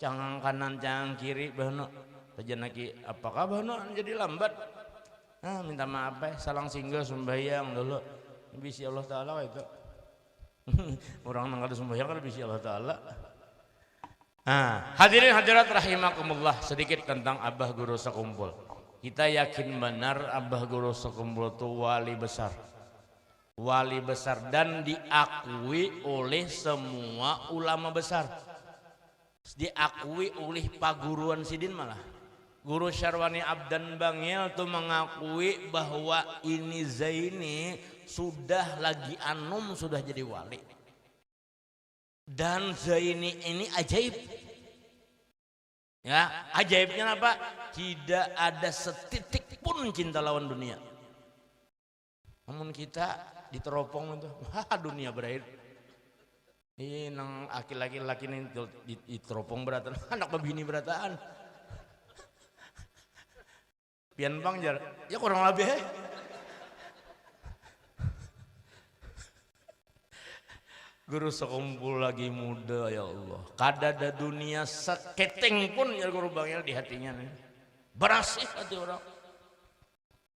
cangang kanan cangang kiri bahno tajanaki apakah bahno jadi lambat minta maaf salang singgah sembahyang dulu bisi Allah Ta'ala itu orang nang ada sembahyang kan bisi Allah Ta'ala. Hadirin hadirat rahimakumullah, sedikit tentang Abah Guru Sekumpul. Kita yakin benar Abah Guru Sekumpul itu wali besar dan diakui oleh semua ulama besar, diakui oleh paguruan sidin malah Guru Syarwani Abdan Bangil tuh mengakui bahwa ini Zaini sudah lagi anum sudah jadi wali. Dan Zaini ini ajaib ya, ajaibnya apa? Tidak ada setitik pun cinta lawan dunia. Namun kita diteropong itu dunia berakhir ini nang laki-laki ini diteropong beratan anak bebini berataan pian bang jar ya kurang lebih Guru Sekumpul lagi muda ya Allah. Kadada dunia seketeng pun ya Guru Bangil di hatinya nih. Berasih hati orang.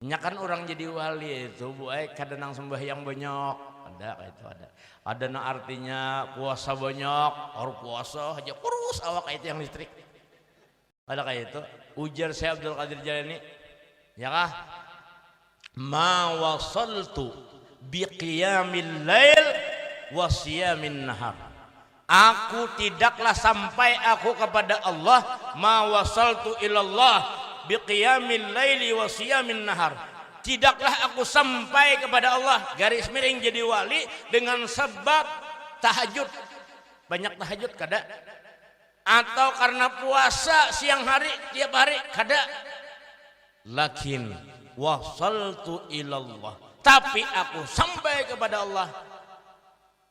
Nyakan orang jadi wali itu buai kadang sembahyang banyak. Ada kayak itu ada. Ada na artinya puasa banyak, orang puasa aja kurus awak kayak itu yang listrik. Ada kayak itu. Ujar Syekh Abdul Qadir Jalani. Ya kah? Ma wasaltu biqiyamil lail wasiyamin nahar. Aku tidaklah sampai aku kepada Allah ma wasaltu ilallah biqiyamil laili wasiyamin nahar. Tidaklah aku sampai kepada Allah garis miring jadi wali dengan sebab tahajud, banyak tahajud kada, atau karena puasa siang hari tiap hari kada. Lakin wasaltu ilallah, tapi aku sampai kepada Allah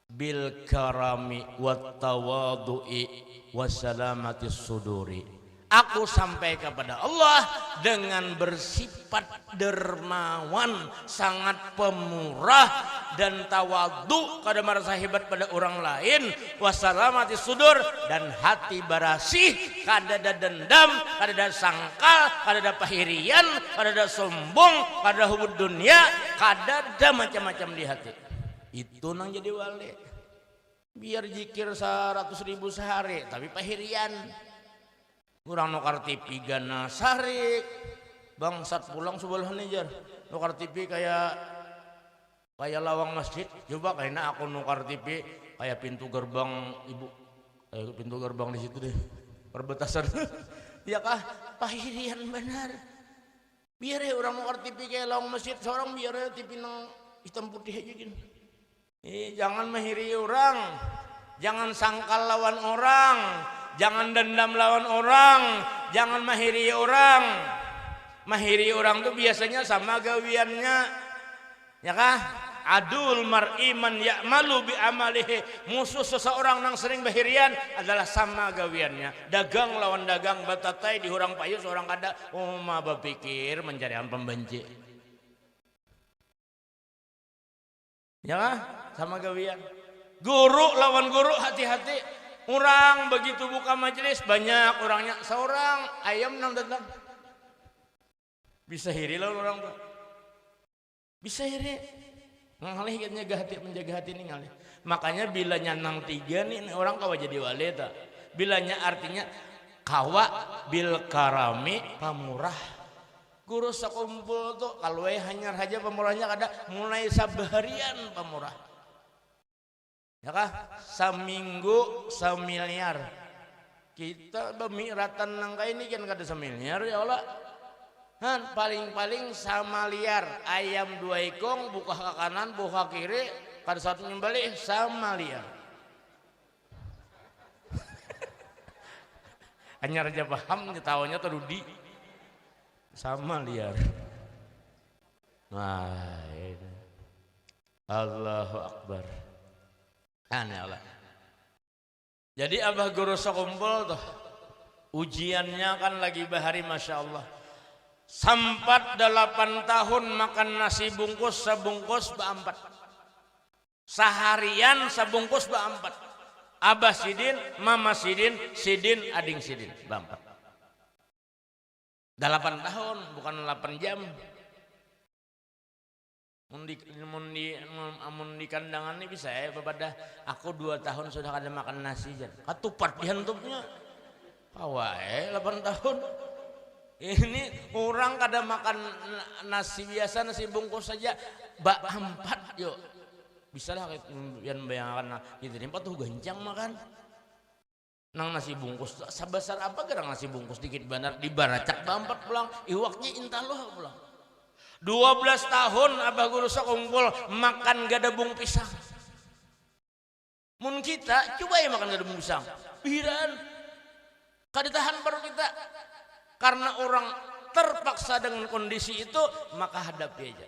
bil karami wat tawadu'i wassalamati suduri. Aku sampai kepada Allah dengan bersifat dermawan, sangat pemurah dan tawadu, kada merasa hebat pada orang lain, wassalamati sudur, dan hati barasih, kada ada dendam, kada ada sangkal, kada ada pahirian, kada ada sombong, kada ada hubud dunia, kada ada macam-macam di hati. Itu nang jadi wali. Biar jikir 100.000 sehari tapi pahirian. Kurang nukar TV gana sarik bangsat pulang sebelah jar nukar TV kayak lawang masjid. Coba kayaknya aku nukar TV kayak pintu gerbang ibu, kayak pintu gerbang di situ deh perbatasan. Ya kah pahirian benar. Biar ya orang nukar TV kayak lawang masjid seorang biar ya TV nang hitam putih aja gini. Jangan menghiri orang, jangan sangkal lawan orang, jangan dendam lawan orang, jangan mahiri orang. Mahiri orang tuh biasanya sama gawiannya, ya kah? Adul mar'i man ya'malu bi amalihi. Musuh seseorang yang sering bahirian adalah sama gawiannya. Dagang lawan dagang, batatai di hurang payu seorang kada. Ma berpikir mencari pembenci. Ya kah? Sama gawian. Guru lawan guru, hati-hati. Orang begitu buka majelis banyak orangnya, seorang ayam nang datang bisa hiri lawan orang tuh, bisa hiri ngalih menjaga hati ini ngalih. Makanya bilanya nang 3 nih orang kawa jadi wali tak, bilanya artinya kawa bil karami pamurah. Guru Sekumpul tuh kalau hanya saja pemurahnya kada mulai sabarian pemurah. Ya kah? Seminggu 1 miliar. Kita bemiratan nangka ini kan kada 1 miliar ya Allah. Han paling-paling 1 miliar. Ayam 2 ekong buka ke kanan, buka ke kiri, kada satu nyembelih 1 miliar. Anyar aja paham nyetawanya tuh Rudi sama liar. Nah, ini. Allahu Akbar. Aneh Allah. Jadi abah guru sekumpul tuh ujiannya kan lagi bahari Masya Allah. Sampat 8 tahun makan nasi bungkus sebungkus ba-4. Seharian sebungkus ba-4. Abah Sidin, Mama Sidin, Sidin, Ading Sidin ba-4. 8 tahun bukan 8 jam. Mun di kandangan ini bisa ya bapak aku 2 tahun sudah kada makan nasi jan. Katupat dihentupnya. Awai 8 tahun. Ini orang kada makan nasi biasa, nasi bungkus saja bak 4 yuk. Bisa lah yang bayangkan gitu nih tuh gancang makan. Nang nasi bungkus sebesar apa gerang nasi bungkus dikit benar dibaracak ba 4 pulang. Iwaknya intaloh pulang. 12 tahun abah guru sekumpul makan gadabung pisang. Mun kita coba ya makan gadabung pisang. Pikiran kada tahan baru kita. Karena orang terpaksa dengan kondisi itu maka hadapi aja.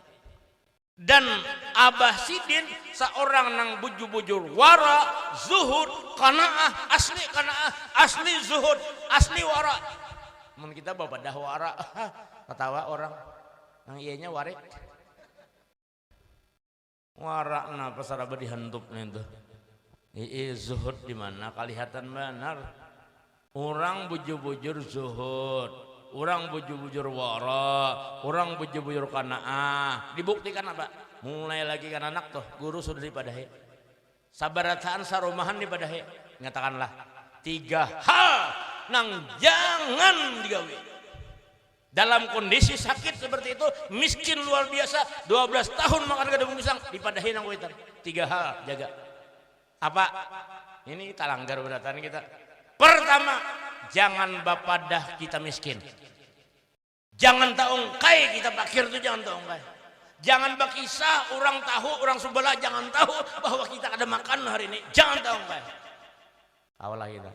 Dan Abah Sidin seorang nang bujur-bujur wara, zuhud, qanaah, asli zuhud, asli wara. Mun kita bapak dah wara, ketawa orang. Yang ianya warik. Wara napa saraba dihantup nih tuh. Zuhud di mana? Kelihatan benar. Orang bujur-bujur zuhud, orang bujur-bujur wara, orang bujur-bujur qanaah. Dibuktikan apa? Mulai lagi kan anak tuh, guru sudah dipadahi. Sabarataan sarumahan dipadahi. Nyatakanlah 3 hal nang jangan digawe. Dalam kondisi sakit seperti itu, miskin luar biasa, 12 tahun makan gadabung pisang, dipadahi nang kuitan. 3 hal jaga. Apa? Ini talanggar beratan kita. Pertama, jangan bapadah kita miskin. Jangan taungkai kita fakir itu, jangan taungkai. Jangan bakisah orang tahu, orang sebelah jangan tahu bahwa kita ada makan hari ini. Jangan taungkai. Awalah kita.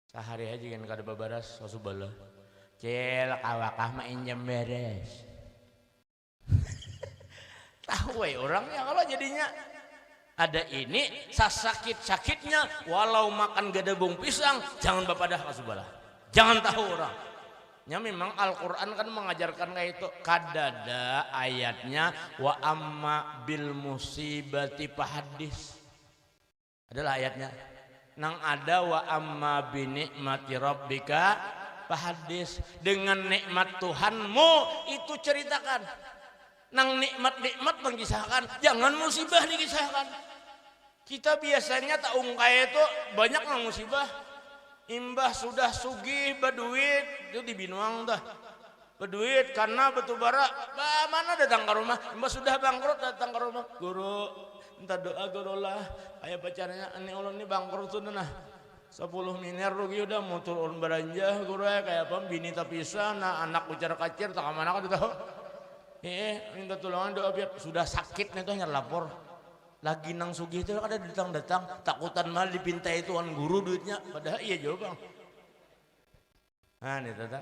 Sehari aja kan kada babaras sebelah. Cil kawakah main jam beres. Tahu orangnya kalau jadinya ada ini sakit-sakitnya walau makan gadabung pisang jangan bapadah kasubalah. Jangan tahu orang. Ya memang Al-Qur'an kan mengajarkan kayak itu. Kadada ayatnya wa amma bil musibati fahadis. Adalah ayatnya. Nang ada wa amma bi nikmati rabbika hadis, dengan nikmat Tuhanmu itu ceritakan. Nang nikmat-nikmat mengisahkan, jangan musibah dikisahkan. Kita biasanya tak ungkai itu banyak nang musibah. Imbah sudah sugih berduit itu dibinuang dah. Berduit karena batu bara, mana datang ke rumah. Imbah sudah bangkrut datang ke rumah. Guru, minta doa guru lah. Ayah pacarnya ini ulun ini bangkrut sudah nah. 10 miliar rugi udah mau turun beranjah guru ya kayak apa bini tapisah nah anak ujar kacir tak mana kan tahu minta tolongan doa biar sudah sakit nih tuh hanya lapor lagi nang sugih itu ada datang takutan mal dipintai tuan guru duitnya padahal iya jauh bang. Nah nih tata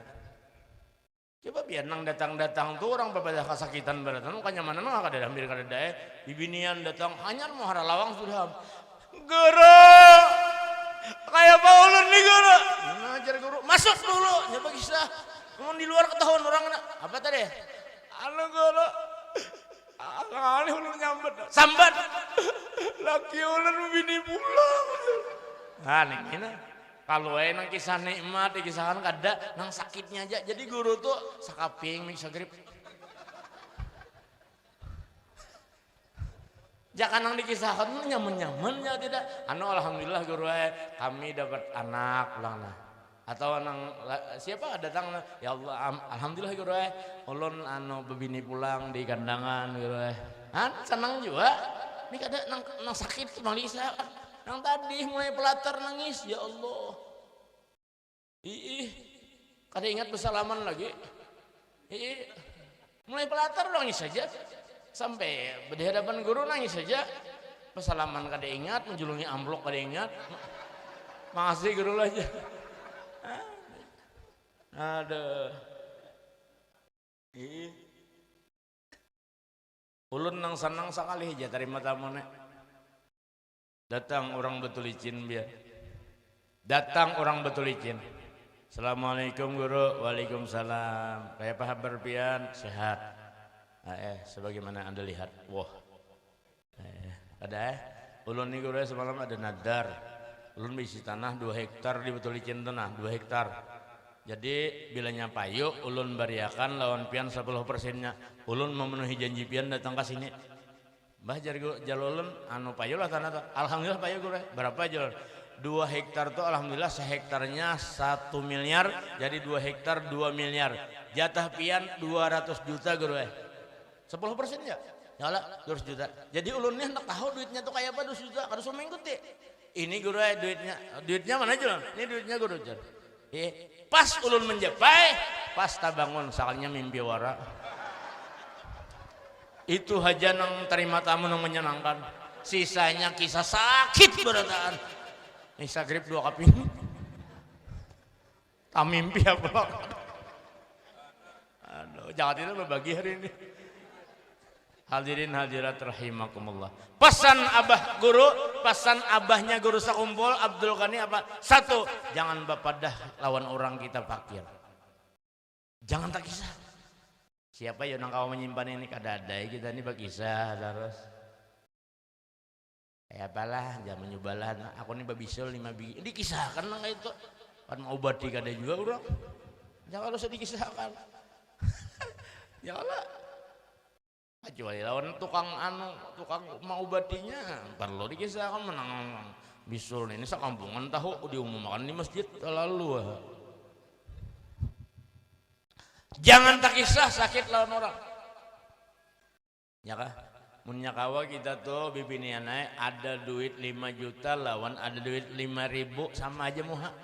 coba biar nang datang tuh orang berbeda kesakitan beratan makanya mana nang kada hampir kada daya bibinian datang hanya mau hara lawang sudah guru kayak Paulun nih guru, ngajar guru, masuk dulu, coba kisah, ngomong di luar ketahuan orang apa tadi? Halo guru, kali ulun nyambat, sambat, laki ulun bini pulang. Nah ini, kalau nang kisah nikmat, kisahkan kada, nang sakitnya aja, jadi guru tuh sakaping, bisa grip. Jangan nang dikisahkan nyaman-nyamannya tidak. Alhamdulillah guru kami dapat anak ulang nah. Atau nang siapa datang ya Allah alhamdulillah guru ulun bebini pulang di kandangan guru senang juga. Ini kada nang sakit nang dikisahkan. Nang tadi mulai pelatar nangis ya Allah. Kada ingat bersalaman lagi. Mulai pelatar nangis saja. Sampai berhadapan guru nangis saja. Pesalaman kada ingat, menjulungi amplop kada ingat. Makasih guru aja. Aduh. Ih. Ulun nang senang sekali aja terima tamu nek. Datang orang betul licin biar. Datang orang betul licin. Assalamualaikum guru. Waalaikumsalam. Kayak apa kabar pian? Sehat. Sebagaimana Anda lihat. Wah. Ada ulun nih guru semalam ada nadar. Ulun bisi tanah 2 hektar di betul licin tanah 2 hektar. Jadi bilanya payu ulun bariakan lawan pian 10%-nya. Ulun memenuhi janji pian datang ke sini. Mbah jalulun anu payu lah tanah tuh. Alhamdulillah payu guru. Berapa jalur? 2 hektar tuh alhamdulillah sehektarnya 1 miliar. Jadi 2 hektar 2 miliar. Jatah pian 200 juta guru. 10% ya? Ya lah 200 juta. Jadi ulunnya hendak tahu duitnya tuh kayak apa 200 juta. Kada seminggu teh. Ini guru duitnya mana aja? Ini duitnya guru jar. Pas ulun menjepai, pas tabangun sakalnya mimpi wara. Itu aja nang terima tamu nang menyenangkan. Sisanya kisah sakit berataan. Instagram 2 kaping. Mimpi apa? Aduh, jangan tidak berbagi hari ini. Hadirin hadirat rahimakumullah. Pesan abah guru, pesan abahnya guru sakumpul Abdul Ghani apa? 1, jangan bapadah lawan orang kita fakir. Jangan tak kisah. Siapa yang kau menyimpan ini kadadai kita ini berkisah terus. Kayak apalah, jangan menyubalah. Aku ini babisul 5 biji. Dikisahkan lah itu. Kan mau obati kada juga orang. Jangan usah dikisahkan. Janganlah. Kecuali lawan tukang mau obatinya perlu dikisahkan menang bisul ini sakampungan tahu diumumkan di masjid lalu. Jangan tak kisah sakit lawan orang. Ya kah? Munya kawa kita tuh bibinian naik ada duit 5 juta lawan ada duit 5.000 sama aja muha.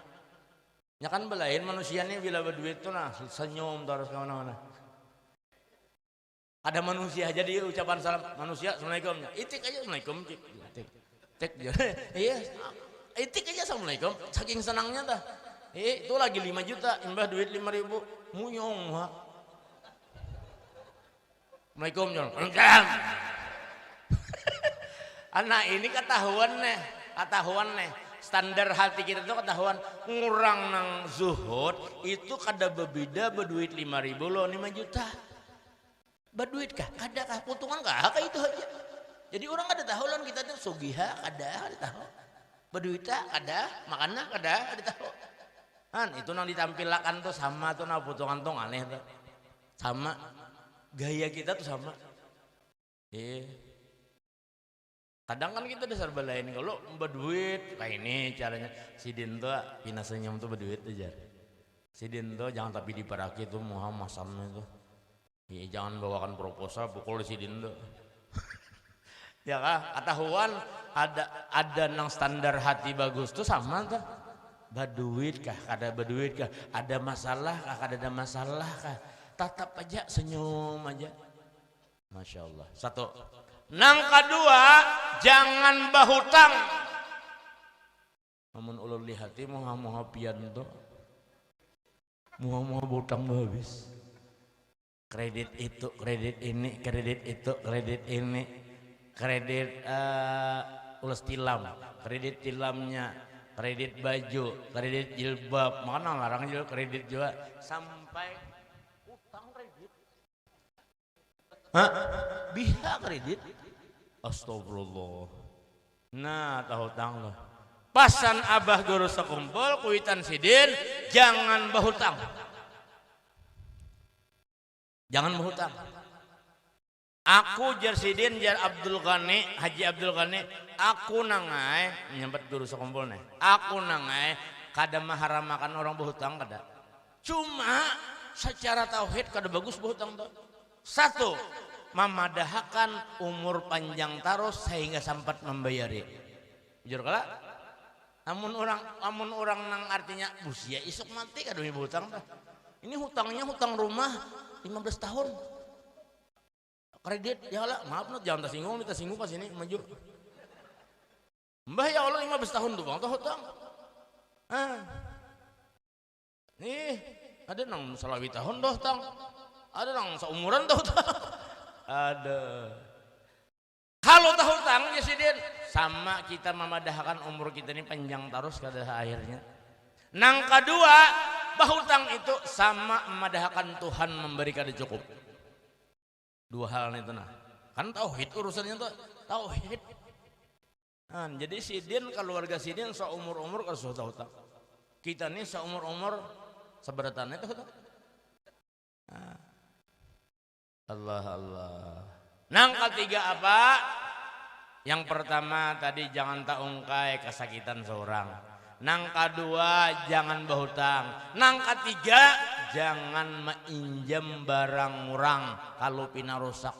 Ya kan belain manusia nih bila berduit tuh nah senyum terus kemana-mana. Ada manusia jadi ucapan salam manusia assalamualaikum. Itik aja assalamualaikum. Tik. Iya. Itik aja assalamualaikum. Saking senangnya dah. Itu lagi 5 juta, imbah duit 5.000. Muyong ha. Assalamualaikum Jon. Anak ini ketahuan nih. Standar hati kita tuh ketahuan ngurang nang zuhud itu kada bebeda berduit 5.000 loh 5 juta. Berduit kah? Kada kah? Untungan kah? Kayak itu aja. Jadi orang kada tahu lan kita tuh sugiha kada tahu. Berduit kada, makannya kada tahu. Kan itu nang ditampilkan tuh sama tuh nang potongan tuh aneh tuh. Sama gaya kita tuh sama. Kadang kan kita dasar balain kalau berduit kayak ini caranya. Si Dinto pina senyum tuh berduit aja. Si Dinto jangan tapi diparaki tuh Muhammad sama itu. Jangan bawakan proposal pukul si Dinto. Ya kah? Ketahuan ada nang standar hati bagus tuh sama tuh. Berduit kah? Kada berduit kah? Ada masalah kah? Kada ada masalah kah? Tatap aja senyum aja. Masya Allah. 1. Nang kedua, jangan bahutang. Namun ulun lihati muha pian tuh. Muha bahutang habis. Kredit itu, kredit ini, kredit itu, kredit ini, kredit ulas tilam, kredit tilamnya, kredit baju, kredit jilbab, mana larang juga kredit juga, sampai utang kredit. Hah? Bisa kredit? Astagfirullah. Nah, tahu utang loh. Pasan abah guru sekumpul, kuitan sidin, jangan bahutang. Jangan berhutang. Aku jar Sidin jar Abdul Ghani, Haji Abdul Ghani, aku nangai menyambat guru sekumpul nih. Aku nangai kada maharamakan orang berhutang kada. Cuma secara tauhid kada bagus berhutang tuh. 1, memadahakan umur panjang taros sehingga sempat membayari. Jujur kala? Namun orang nang artinya usia isuk mati kada berhutang tuh. Ini hutangnya hutang rumah 15 tahun kredit ya Allah maaf nut jangan tersinggung ke sini maju mbah ya Allah 15 tahun tuh bang tuh hutang nih ada nang salawi tahun doh tang, ada nang seumuran doh tang, ada. Kalau tahu tang ya sidin, sama kita memadahkan umur kita ini panjang terus kada akhirnya. Nang kedua, bahutang itu sama memadahkan Tuhan memberi kada cukup. Dua hal itu nah. Kan tauhid urusannya tuh tauhid. Nah, jadi sidin keluarga sidin seumur-umur kalau sudah tahu. Kita nih seumur-umur seberatan itu. Nah. Allah Allah. Nang ketiga apa? Yang pertama tadi jangan tak ungkai kesakitan seorang. Nang kedua jangan berhutang. Nang ketiga jangan menginjam barang murang kalau pina rusak.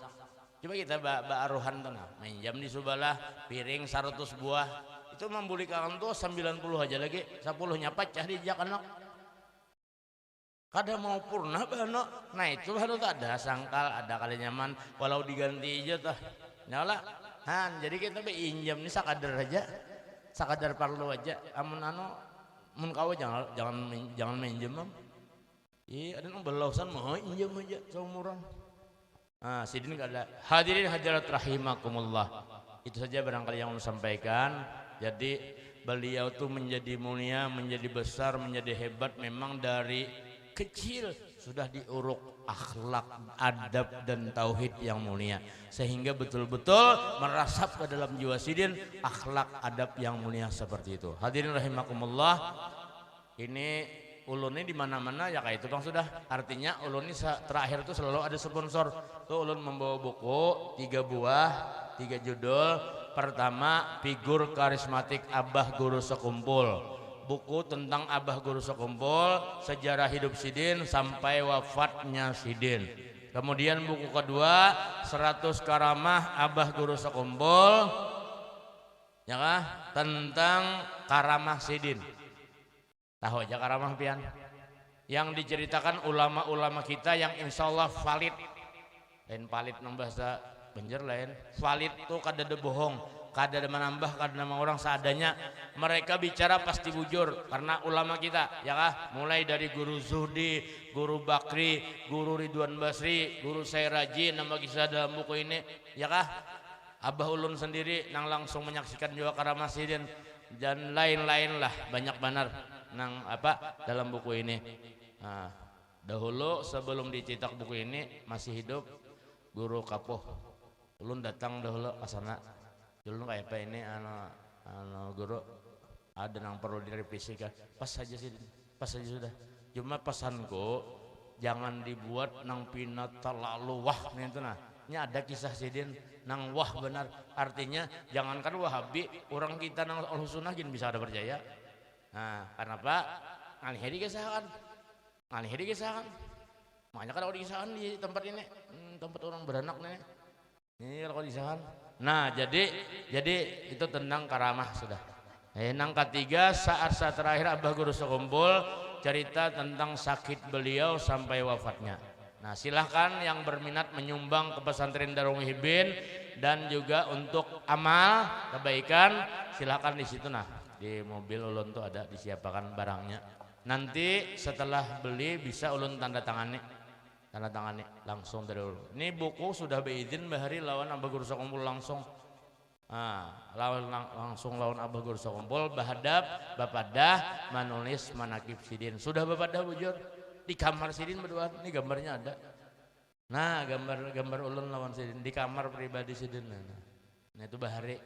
Coba kita baaruhan tuh nah, minjam di Subalah piring 100 buah itu membulikakan tuh 90 aja lagi 10-nya pecah di jak anak. Kada mau purna bano. Nah itu harus ada sangkal ada kali nyaman walau diganti aja tuh. Nyala. Han jadi kita injam nih sakadar aja. Sakadar perlu aja. Amun mun kau jangan minjem mam. Iya ada nang belausan mau injam aja seumuran. Nah, sidin kada. Hadirin hadirat rahimakumullah. Itu saja barangkali yang saya sampaikan. Jadi beliau tuh menjadi mulia, menjadi besar, menjadi hebat memang dari kecil sudah diuruk akhlak, adab dan tauhid yang mulia sehingga betul-betul merasap ke dalam jiwa sidin akhlak adab yang mulia seperti itu. Hadirin rahimakumullah. Ini ulun ini di mana-mana ya kayak itu bang sudah. Artinya ulun ini terakhir itu selalu ada sponsor. Tuh ulun membawa buku 3 buah, 3 judul. Pertama figur karismatik Abah Guru Sekumpul. Buku tentang Abah Guru Sekumpul, sejarah hidup sidin sampai wafatnya sidin. Kemudian buku kedua 100 karamah Abah Guru Sekumpul, ya kah? Tentang karamah sidin. Tahu aja karamah pian? Yang diceritakan ulama-ulama kita yang insya Allah valid. Lain valid nang bahasa Banjar lain. Valid tuh kada ada bohong, kada ada menambah, kada nama orang seadanya. Mereka bicara pasti bujur karena ulama kita, ya kah? Mulai dari Guru Zuhdi, Guru Bakri, Guru Ridwan Basri, Guru Sairaji, nama kisah dalam buku ini, ya kah? Abah ulun sendiri nang langsung menyaksikan juga karamah sidin dan lain-lain lah banyak benar nang apa dalam buku ini. Nah, dahulu sebelum dicetak buku ini masih hidup Guru Kapoh. Ulun datang dahulu ke sana. Dulu kayak apa ini guru ada yang perlu direvisi kan. Pas saja sih, pas saja sudah. Cuma pesanku jangan dibuat nang pina terlalu wah nih itu nah. Ini ada kisah sidin nang wah benar. Artinya jangankan Wahabi, orang kita nang Ahlussunnah gin bisa ada percaya. Nah, kenapa? Ngalih kisahkan. Ngalih kisahkan. Makanya kalau disahkan di tempat ini, tempat orang beranak nih. Ini kalau disahkan. Nah, jadi itu tentang karamah sudah. Nang ketiga saat terakhir Abah Guru Sekumpul cerita tentang sakit beliau sampai wafatnya. Nah, silahkan yang berminat menyumbang ke pesantren Darul Muhibin dan juga untuk amal kebaikan silahkan di situ nah di mobil ulun tuh ada disiapkan barangnya. Nanti setelah beli bisa ulun tanda tangani langsung dari ulun. Ini buku sudah beizin bahari lawan Abah Guru Sekumpul langsung. Langsung lawan Abah Guru Sekumpul bahadap bapadah menulis manakib sidin. Sudah bapadah bujur di kamar sidin berdua. Ini gambarnya ada. Nah, gambar ulun lawan sidin di kamar pribadi sidin. Nah itu bahari.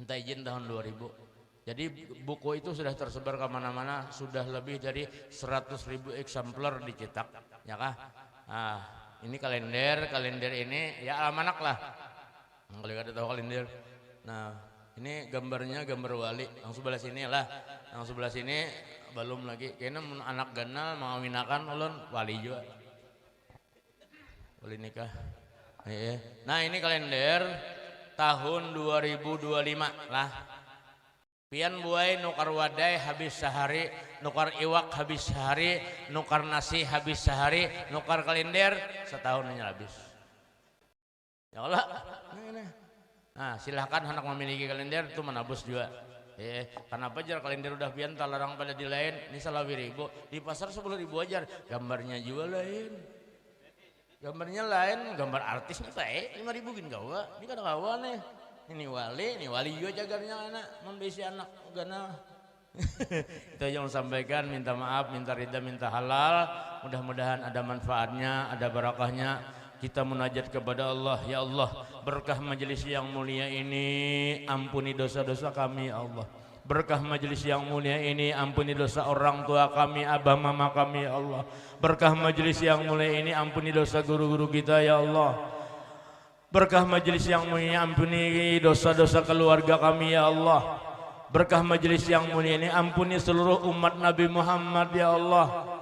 Minta izin tahun 2000. Jadi buku itu sudah tersebar kemana-mana, sudah lebih dari 100.000 eksemplar dicetak, ya kah? Nah, ini kalender ini ya almanak lah. Kalau ada tahu kalender. Nah, ini gambarnya gambar wali. Yang sebelah sini lah, yang sebelah sini belum lagi. Kayaknya anak ganal mau minakan ulun wali juga. Wali nikah. Nah, ini kalender tahun 2025 lah. Pian buai nukar wadai habis sehari, nukar iwak habis sehari, nukar nasi habis sehari, nukar kalender setahun hanya habis. Ya Allah. Nah, silahkan anak memiliki kalender itu menabus juga. Kenapa jar kalender udah pian talarang pada di lain, ini salah ribu, di pasar 10.000 aja, gambarnya juga lain. Gambarnya lain, gambar artisnya teh 5.000 gin gawa, ini kada gawa nih. Ini wali juga jagarnya anak, membesi anak gana. Itu yang sampaikan, minta maaf, minta ridha, minta halal. Mudah-mudahan ada manfaatnya, ada barakahnya. Kita munajat kepada Allah, ya Allah, berkah majelis yang mulia ini, ampuni dosa-dosa kami ya Allah. Berkah majelis yang mulia ini, ampuni dosa orang tua kami, abah mama kami ya Allah. Berkah majelis yang mulia ini, ampuni dosa guru-guru kita ya Allah. Berkah majelis yang mulia, ampuni dosa-dosa keluarga kami ya Allah. Berkah majelis yang mulia ini, ampuni seluruh umat Nabi Muhammad ya Allah.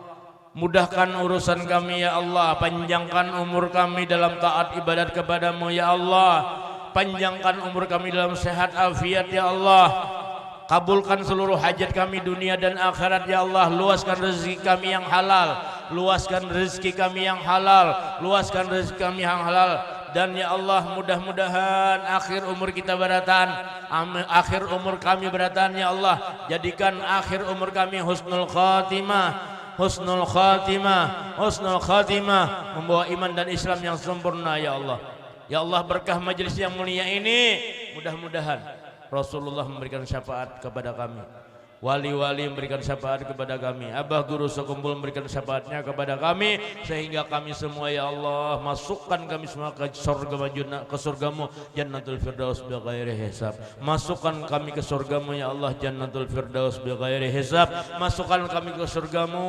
Mudahkan urusan kami ya Allah, panjangkan umur kami dalam taat ibadat kepadamu ya Allah. Panjangkan umur kami dalam sehat afiat ya Allah. Kabulkan seluruh hajat kami dunia dan akhirat ya Allah. Luaskan rezeki kami yang halal, luaskan rezeki kami yang halal, luaskan rezeki kami yang halal. Dan ya Allah, mudah-mudahan akhir umur kita beratan, akhir umur kami beratan ya Allah. Jadikan akhir umur kami husnul khatimah, husnul khatimah, husnul khatimah, membawa iman dan Islam yang sempurna ya Allah. Ya Allah, berkah majelis yang mulia ini, mudah-mudahan Rasulullah memberikan syafaat kepada kami, wali-wali memberikan syafaat kepada kami, abah guru sekumpul memberikan syafaatnya kepada kami, sehingga kami semua ya Allah, masukkan kami semua ke surga, ke surgamu Jannatul Firdaus bighairi hisab. Masukkan kami ke surgamu ya Allah, Jannatul Firdaus bighairi hisab. Masukkan kami ke surgamu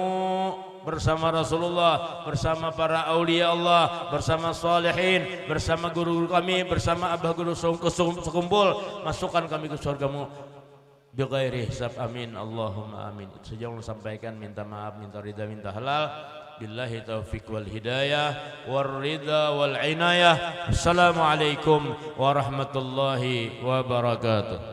bersama Rasulullah, bersama para aulia Allah, bersama salihin, bersama guru kami, bersama abah guru sekumpul. Masukkan kami ke surgamu bighairi hisab, amin Allahumma amin. Itu saja yang sampaikan, minta maaf, minta ridha, minta halal. Billahi taufiq wal hidayah war ridha wal inayah. Assalamualaikum warahmatullahi wabarakatuh.